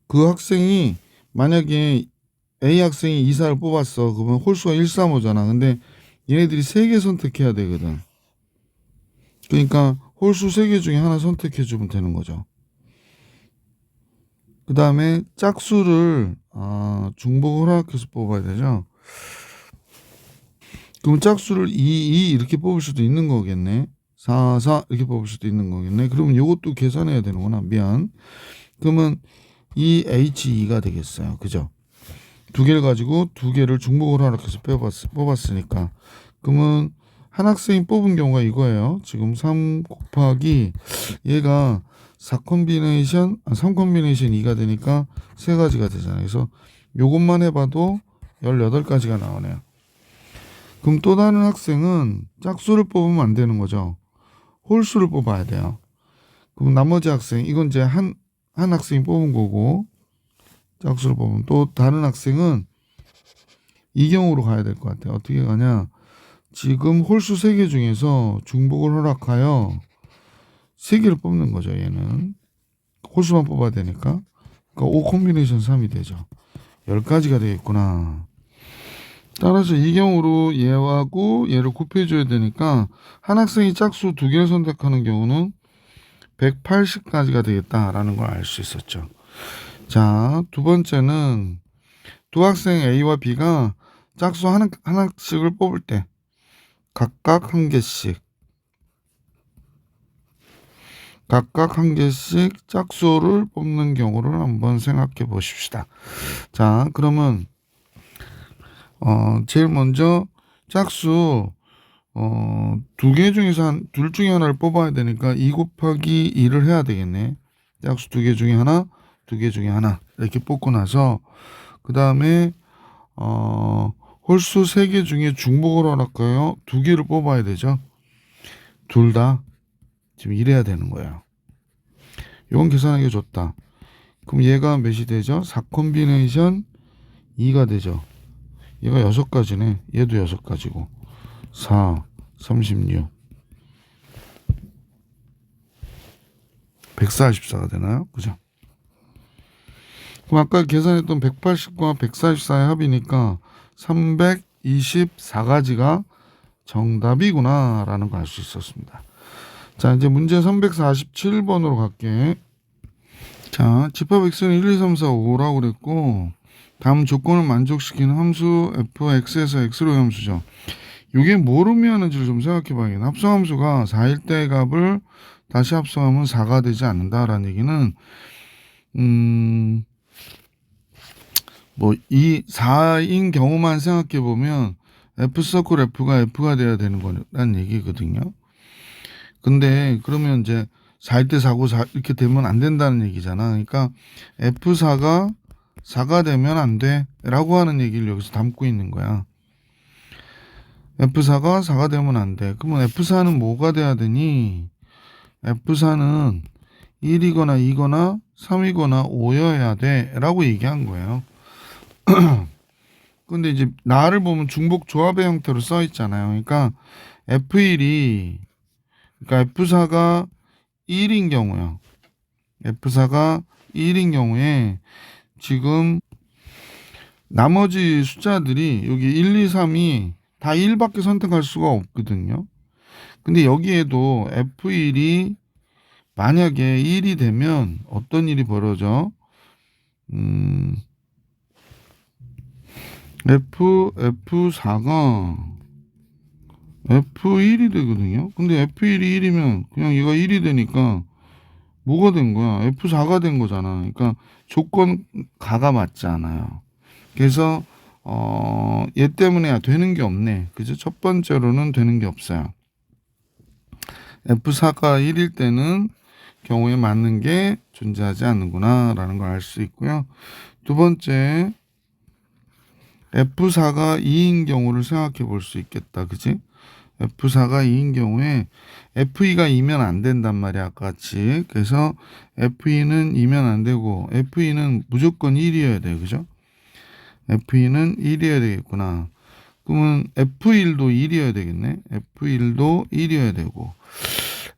그 학생이 만약에 A 학생이 2, 4를 뽑았어. 그러면 홀수가 1, 3, 5잖아. 근데 얘네들이 3개 선택해야 되거든. 그러니까 홀수 3개 중에 하나 선택해 주면 되는 거죠. 그 다음에 짝수를 중복을 허락해서 뽑아야 되죠. 그럼 짝수를 2, 2 이렇게 뽑을 수도 있는 거겠네. 4, 4 이렇게 뽑을 수도 있는 거겠네. 그러면 이것도 계산해야 되는구나. 미안. 그러면 이 H2가 되겠어요. 그죠? 2개를 가지고 2개를 중복을 허락해서 뽑았으니까. 그러면 한 학생이 뽑은 경우가 이거예요. 지금 3 곱하기 얘가 3 콤비네이션 2가 되니까 3가지가 되잖아요. 그래서 요것만 해봐도 18가지가 나오네요. 그럼 또 다른 학생은 짝수를 뽑으면 안 되는 거죠. 홀수를 뽑아야 돼요. 그럼 나머지 학생, 이건 이제 한 학생이 뽑은 거고, 짝수를 뽑으면 또 다른 학생은 이 경우로 가야 될 것 같아요. 어떻게 가냐. 지금 홀수 3개 중에서 중복을 허락하여 3개를 뽑는 거죠. 얘는 홀수만 뽑아야 되니까. 그러니까 5 콤비네이션 3이 되죠. 10가지가 되겠구나. 따라서 이 경우로 얘하고 얘를 곱해줘야 되니까 한 학생이 짝수 2개를 선택하는 경우는 180가지가 되겠다라는 걸 알 수 있었죠. 자, 두 번째는 두 학생 A와 B가 짝수 하나씩을 뽑을 때 각각 한 개씩 짝수를 뽑는 경우를 한번 생각해 보십시다. 자, 그러면 제일 먼저 짝수 2개 중에서 둘 중에 하나를 뽑아야 되니까 2 곱하기 2를 해야 되겠네. 짝수 2개 중에 하나, 2개 중에 하나 이렇게 뽑고 나서 그 다음에 홀수 3개 중에 중복을 허락하여 2개를 뽑아야 되죠. 둘 다 지금 이래야 되는 거예요. 이건 계산하기 좋다. 그럼 얘가 몇이 되죠? 4 콤비네이션 2가 되죠. 얘가 6가지네. 얘도 6가지고 4, 36 144가 되나요? 그죠? 그럼 아까 계산했던 180과 144의 합이니까 324가지가 정답이구나 라는 걸 알 수 있었습니다. 자, 이제 문제 347번으로 갈게. 자, 집합 x는 1, 2, 3, 4, 5라고 그랬고 다음 조건을 만족시키는 함수 fx에서 x로의 함수죠. 이게 뭘 의미하는지를 좀 생각해 봐야겠네. 합성함수가 4일 때 값을 다시 합성하면 4가 되지 않는다라는 얘기는 뭐 이 4인 경우만 생각해 보면 f 서클 f가 f가 돼야 되는 거라는 얘기거든요. 근데 그러면 이제 4일 때 4고 4 이렇게 되면 안 된다는 얘기잖아. 그러니까 f4가 4가 되면 안 돼 라고 하는 얘기를 여기서 담고 있는 거야. F4가 4가 되면 안 돼. 그러면 F4는 뭐가 돼야 되니? F4는 1이거나 2거나 3이거나 5여야 돼 라고 얘기한 거예요. 근데 이제 나를 보면 중복 조합의 형태로 써 있잖아요. 그러니까 F1이 그러니까 F4가 1인 경우요. F4가 1인 경우에 지금 나머지 숫자들이 여기 1, 2, 3이 다 1밖에 선택할 수가 없거든요. 근데 여기에도 F1이 만약에 1이 되면 어떤 일이 벌어져? F4가 F1이 되거든요. 근데 F1이 1이면 그냥 얘가 1이 되니까 뭐가 된 거야? F4가 된 거잖아. 그러니까 조건 가가 맞지 않아요. 그래서 얘 때문에 되는 게 없네. 그죠? 첫 번째로는 되는 게 없어요. F4가 1일 때는 경우에 맞는 게 존재하지 않는구나 라는 걸 알 수 있고요. 두 번째, F4가 2인 경우를 생각해 볼 수 있겠다. 그지? F4가 2인 경우에 F2가 2면 안 된단 말이야. 아까 같이. 그래서 F2는 2면 안 되고 F2는 무조건 1이어야 돼. 그죠? F2는 1이어야 되겠구나. 그러면 F1도 1이어야 되겠네. F1도 1이어야 되고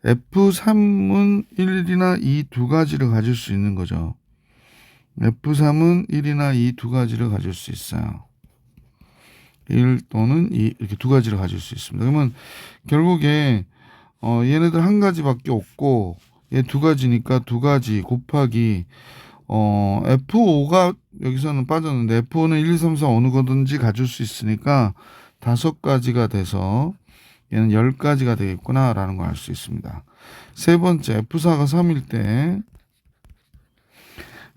F3은 1이나 2 두 가지를 가질 수 있는 거죠. F3은 1이나 2 두 가지를 가질 수 있어요. 1 또는 2 이렇게 두 가지를 가질 수 있습니다. 그러면 결국에 얘네들 한 가지밖에 없고 얘 두 가지니까 두 가지 곱하기 F5가 여기서는 빠졌는데 F5는 1, 2, 3, 4 어느 거든지 가질 수 있으니까 5가지가 돼서 얘는 10가지가 되겠구나 라는 걸 알 수 있습니다. 세 번째 F4가 3일 때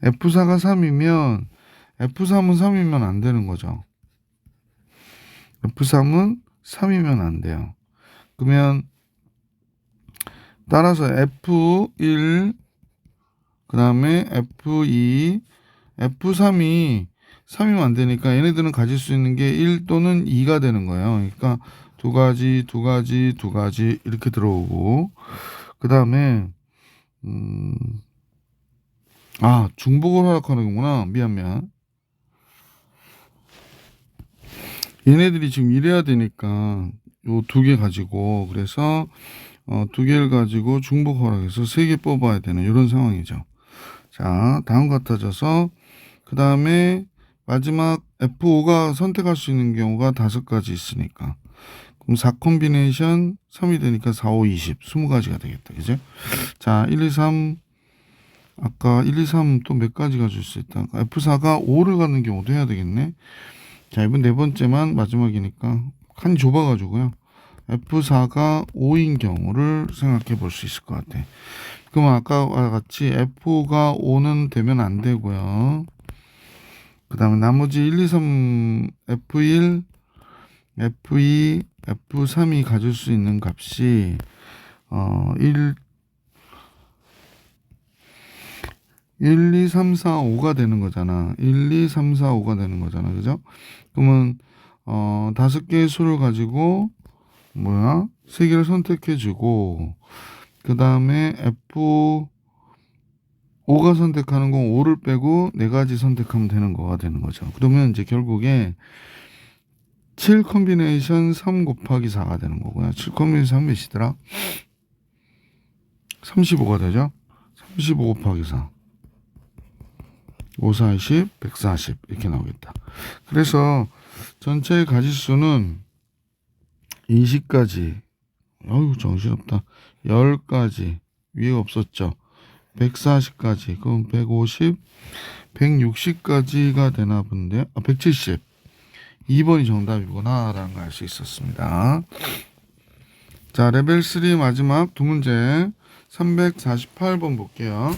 F4가 3이면 F3은 3이면 안 되는 거죠. F3은 3이면 안 돼요. 그러면 따라서 F1 그 다음에 F2 F3이 3이면 안 되니까 얘네들은 가질 수 있는 게 1 또는 2가 되는 거예요. 그러니까 두 가지 이렇게 들어오고 그 다음에 중복을 허락하는구나. 미안. 얘네들이 지금 이래야 되니까 요 두 개 가지고 그래서 두 개를 가지고 중복 허락해서 3개 뽑아야 되는 이런 상황이죠. 자, 다음 같아져서 그 다음에 마지막 F5가 선택할 수 있는 경우가 5가지 있으니까 그럼 4 콤비네이션 3이 되니까 4, 5, 20 20가지가 되겠다. 그죠? 자, 1, 2, 3 아까 1, 2, 3 또 몇 가지 가질 수 있다. F4가 5를 갖는 경우도 해야 되겠네. 자, 이번 네 번째만 마지막이니까 칸이 좁아가지고요. F4가 5인 경우를 생각해 볼 수 있을 것 같아. 그럼 아까와 같이 F5가 5는 되면 안 되고요. 그 다음에 나머지 1, 2, 3, F1, F2, F3이 가질 수 있는 값이 1, 2, 3, 4, 5가 되는 거잖아. 1, 2, 3, 4, 5가 되는 거잖아. 그죠? 그러면 5개의 수를 가지고 3개를 선택해 주고 그 다음에 F5가 선택하는 건 5를 빼고 4가지 선택하면 되는 거가 되는 거죠. 그러면 이제 결국에 7 콤비네이션 3 곱하기 4가 되는 거고요. 7 콤비네이션 3 몇이더라? 35가 되죠? 35 곱하기 4 540, 140 이렇게 나오겠다. 그래서 전체의 가지수는 20가지 아유 정신없다. 10가지 위에 없었죠. 140가지 그럼 150, 160까지가 되나 본데 170 2번이 정답이구나 라는 걸 알 수 있었습니다. 자, 레벨 3 마지막 두 문제 348번 볼게요.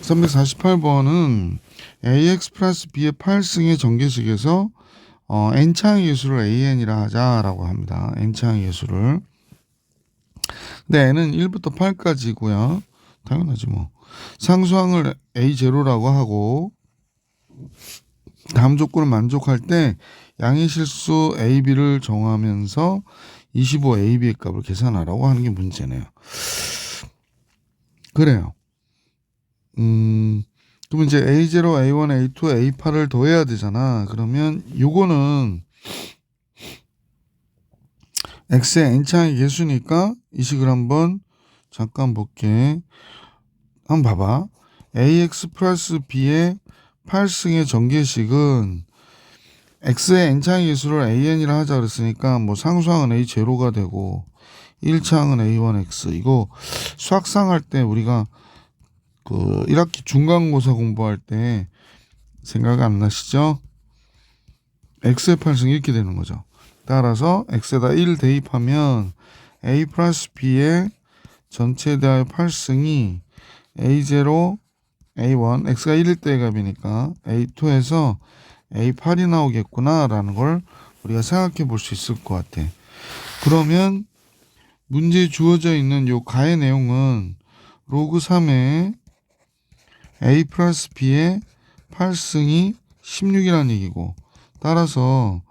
348번은 ax 플러스 b의 8승의 전개식에서 n차항의 예수를 an이라 하자라고 합니다. n차항의 예수를. 근데 n은 1부터 8까지고요. 당연하지 뭐. 상수항을 a0라고 하고 다음 조건을 만족할 때 양의 실수 a, b를 정하면서 25ab의 값을 계산하라고 하는 게 문제네요. 그래요. 그럼 이제 A0, A1, A2, A8을 더해야 되잖아. 그러면 요거는 X의 n차의 개수니까 이 식을 한번 잠깐 볼게. 한번 봐봐. AX 플러스 B의 8승의 전개식은 X의 n차의 개수를 AN이라 하자 그랬으니까 뭐 상수항은 A0가 되고 1차항은 A1X. 이거 수학상 할 때 우리가 그 1학기 중간고사 공부할 때 생각 안 나시죠? X의 8승 이렇게 되는 거죠. 따라서 X에다 1 대입하면 A 플러스 B의 전체에 대하여 8승이 A0, A1, X가 1일 때의 값이니까 A2에서 A8이 나오겠구나 라는 걸 우리가 생각해 볼 수 있을 것 같아. 그러면 문제에 주어져 있는 요 가의 내용은 로그 3의 A 플러스 B의 8승이 16이라는 얘기고, 따라서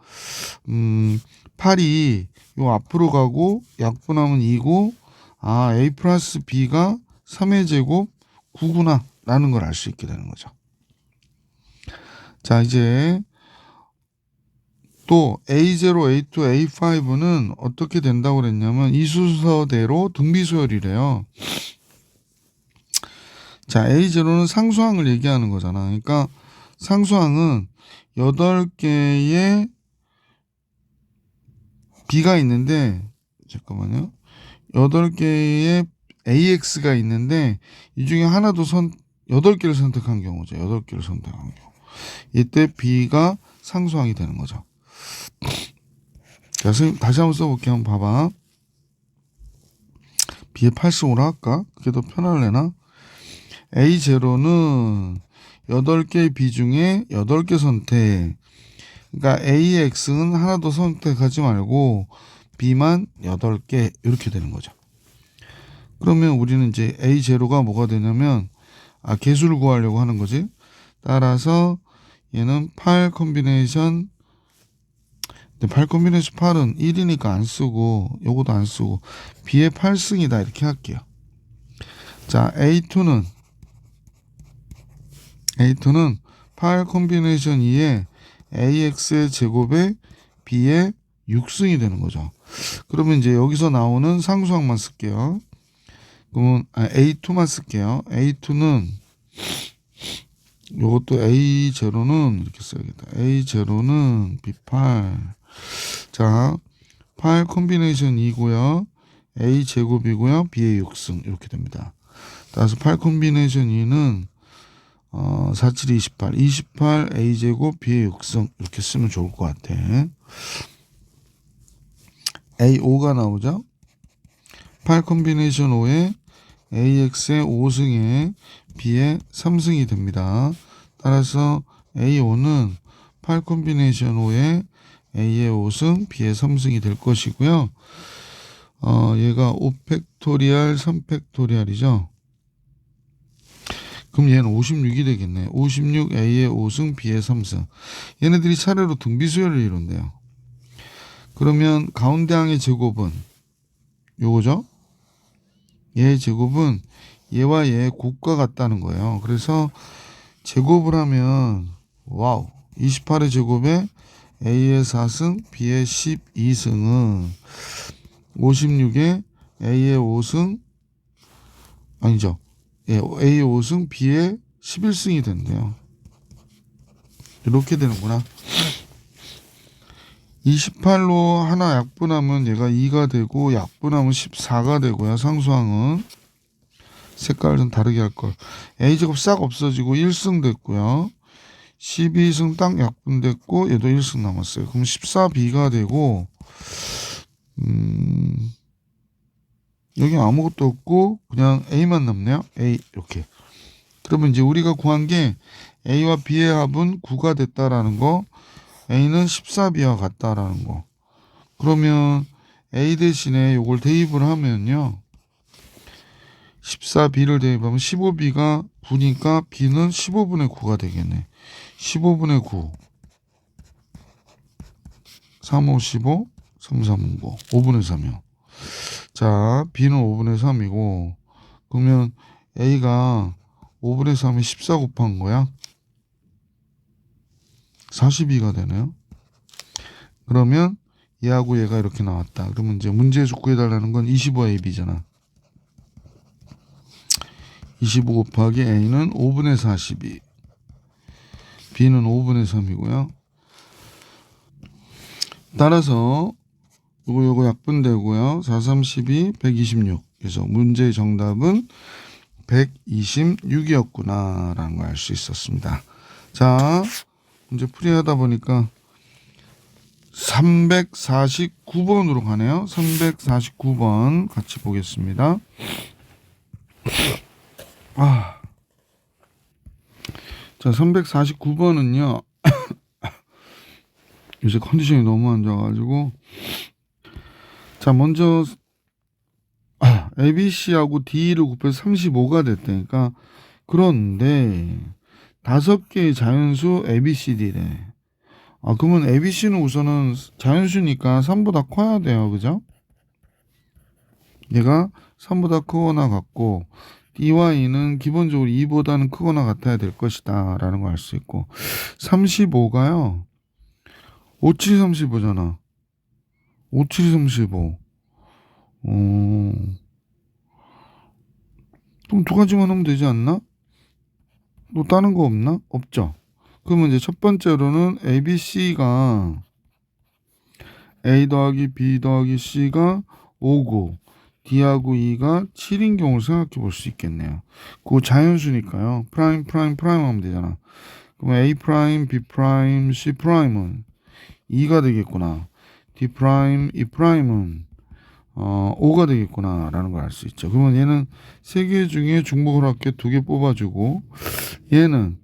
8이 요 앞으로 가고 약분하면 2고, 아 A 플러스 B가 3의 제곱 9구나 라는 걸 알 수 있게 되는 거죠. 자, 이제 또 A0, A2, A5는 어떻게 된다고 그랬냐면 이 순서대로 등비수열이래요. 자, A0는 상수항을 얘기하는 거잖아. 그러니까 상수항은 8개의 B가 있는데, 잠깐만요. 8개의 AX가 있는데 이 중에 하나도 8개를 선택한 경우죠. 8개를 선택한 경우. 이때 B가 상수항이 되는 거죠. 자, 선생님 다시 한번 써볼게요. 한번 봐봐. B의 8승으로 할까? 그게 더 편할래나? A0는 8개의 B 중에 8개 선택. 그러니까 AX는 하나도 선택하지 말고 B만 8개 이렇게 되는 거죠. 그러면 우리는 이제 A0가 뭐가 되냐면 개수를 구하려고 하는 거지. 따라서 얘는 8 콤비네이션, 8 콤비네이션 8은 1이니까 안 쓰고 요것도 안 쓰고 B의 8승이다 이렇게 할게요. 자, A2는 8 콤비네이션 2에 AX의 제곱에 B의 6승이 되는 거죠. 그러면 이제 여기서 나오는 상수항만 쓸게요. 그러면 A2만 쓸게요. A2는 요것도 A0는 이렇게 써야겠다. A0는 B8. 자, 8 콤비네이션 2고요. A 제곱이고요. B의 6승 이렇게 됩니다. 따라서 8 콤비네이션 2는 47, 28 A 제곱 B의 6승 이렇게 쓰면 좋을 것 같아. A5가 나오죠. 8 콤비네이션 5에 AX의 5승에 B의 3승이 됩니다. 따라서 A5는 8 콤비네이션 5에 A의 5승, B의 3승이 될 것이고요. 얘가 5 팩토리얼, 3 팩토리얼이죠. 그럼 얘는 56이 되겠네. 56 A의 5승, B의 3승. 얘네들이 차례로 등비수열을 이룬대요. 그러면 가운데 항의 제곱은 요거죠. 얘의 제곱은 얘와 얘의 곱과 같다는 거예요. 그래서 제곱을 하면 와우, 28의 제곱에 A의 4승, B의 12승은 56에 A의 5승, 아니죠. A의 5승, B의 11승이 된대요. 이렇게 되는구나. 28로 하나 약분하면 얘가 2가 되고 약분하면 14가 되고요. 상수항은 색깔을 좀 다르게 할걸. A제곱 싹 없어지고 1승 됐고요. 12승 딱 약분됐고 얘도 1승 남았어요. 그럼 14B가 되고 여기 아무것도 없고 그냥 A만 남네요. A 이렇게. 그러면 이제 우리가 구한 게 A와 B의 합은 9가 됐다라는 거, A는 14B와 같다라는 거. 그러면 A 대신에 요걸 대입을 하면요. 14B를 대입하면 15B가 9니까 B는 15분의 9가 되겠네. 15분의 9. 3, 5, 15, 3, 3, 5. 5분의 3이요. 자, B는 5분의 3이고, 그러면 A가 5분의 3에 14 곱한 거야. 42가 되네요. 그러면 얘하고 얘가 이렇게 나왔다. 그러면 이제 문제에서 구해달라는 건 25AB잖아. 25 곱하기 A는 5분의 42. B는 5분의 3이고요. 따라서 요거 약분되고요. 4, 3, 12, 126. 그래서 문제의 정답은 126이었구나 라는 걸 알 수 있었습니다. 자, 문제 풀이하다 보니까 349번으로 가네요. 349번 같이 보겠습니다. 자, 349번은요. 요새 컨디션이 너무 안 좋아가지고. 자, 먼저 ABC하고 D를 곱해서 35가 됐다니까. 그런데 5개의 자연수 ABCD래. 그러면 ABC는 우선은 자연수니까 3보다 커야 돼요. 그죠? 얘가 3보다 크거나 같고 D와 E는 기본적으로 2보다는 크거나 같아야 될 것이다 라는 걸 알 수 있고 35가요. 57, 35잖아. 57, 35. 그럼 두 가지만 하면 되지 않나? 또 다른 거 없나? 없죠. 그러면 이제 첫 번째로는 ABC가 A 더하기 B 더하기 C가 5고 D하고 E가 7인 경우를 생각해 볼 수 있겠네요. 그거 자연수니까요. 프라임 하면 되잖아. 그럼 A 프라임, B 프라임, C 프라임은 2가 되겠구나. D 프라임, E 프라임은 5가 되겠구나 라는 걸 알 수 있죠. 그러면 얘는 3개 중에 중복허락해 2개 뽑아주고 얘는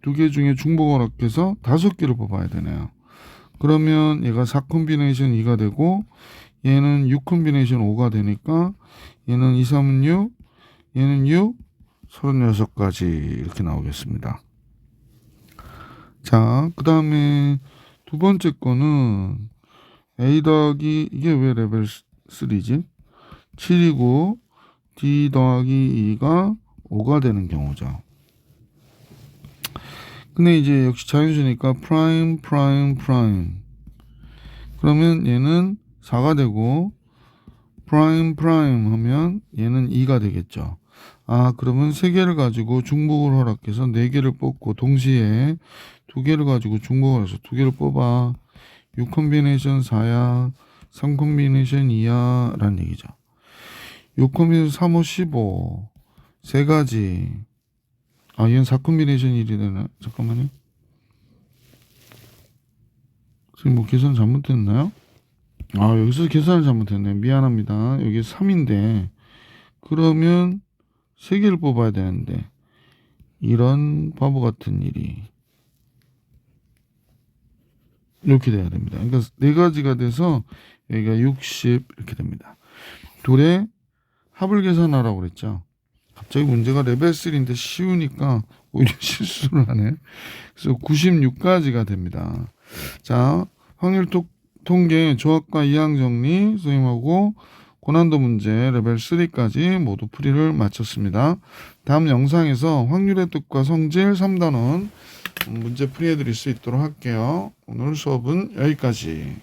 2개 중에 중복허락해서 5개를 뽑아야 되네요. 그러면 얘가 4콤비네이션 2가 되고 얘는 6콤비네이션 5가 되니까 얘는 2, 3은 6, 얘는 6, 36가지 이렇게 나오겠습니다. 자, 그 다음에 두 번째 거는 A 더하기 이게 왜 레벨 3지? 7이고 D 더하기 2가 5가 되는 경우죠. 근데 이제 역시 자연수니까 프라임. 그러면 얘는 4가 되고 프라임 하면 얘는 2가 되겠죠. 그러면 3개를 가지고 중복을 허락해서 4개를 뽑고 동시에 2개를 가지고 중복을 해서 2개를 뽑아. 6콤비네이션 4야 3콤비네이션 2야 라는 얘기죠. 6콤비네이션 3, 5, 15 3가지. 얘는 4콤비네이션 1이 되나? 잠깐만요. 지금 뭐 계산 잘못됐나요? 여기서 계산을 잘못했네. 미안합니다. 여기 3인데 그러면 3개를 뽑아야 되는데 이런 바보 같은 일이 이렇게 돼야 됩니다. 그러니까 4가지가 돼서 여기가 60 이렇게 됩니다. 둘의 합을 계산하라고 그랬죠. 갑자기 문제가 레벨 3인데 쉬우니까 오히려 실수를 하네. 그래서 96가지가 됩니다. 자, 확률 통계 조합과 이항 정리 선생님하고 고난도 문제 레벨 3까지 모두 풀이를 마쳤습니다. 다음 영상에서 확률의 뜻과 성질 3단원 문제 풀이해 드릴 수 있도록 할게요. 오늘 수업은 여기까지.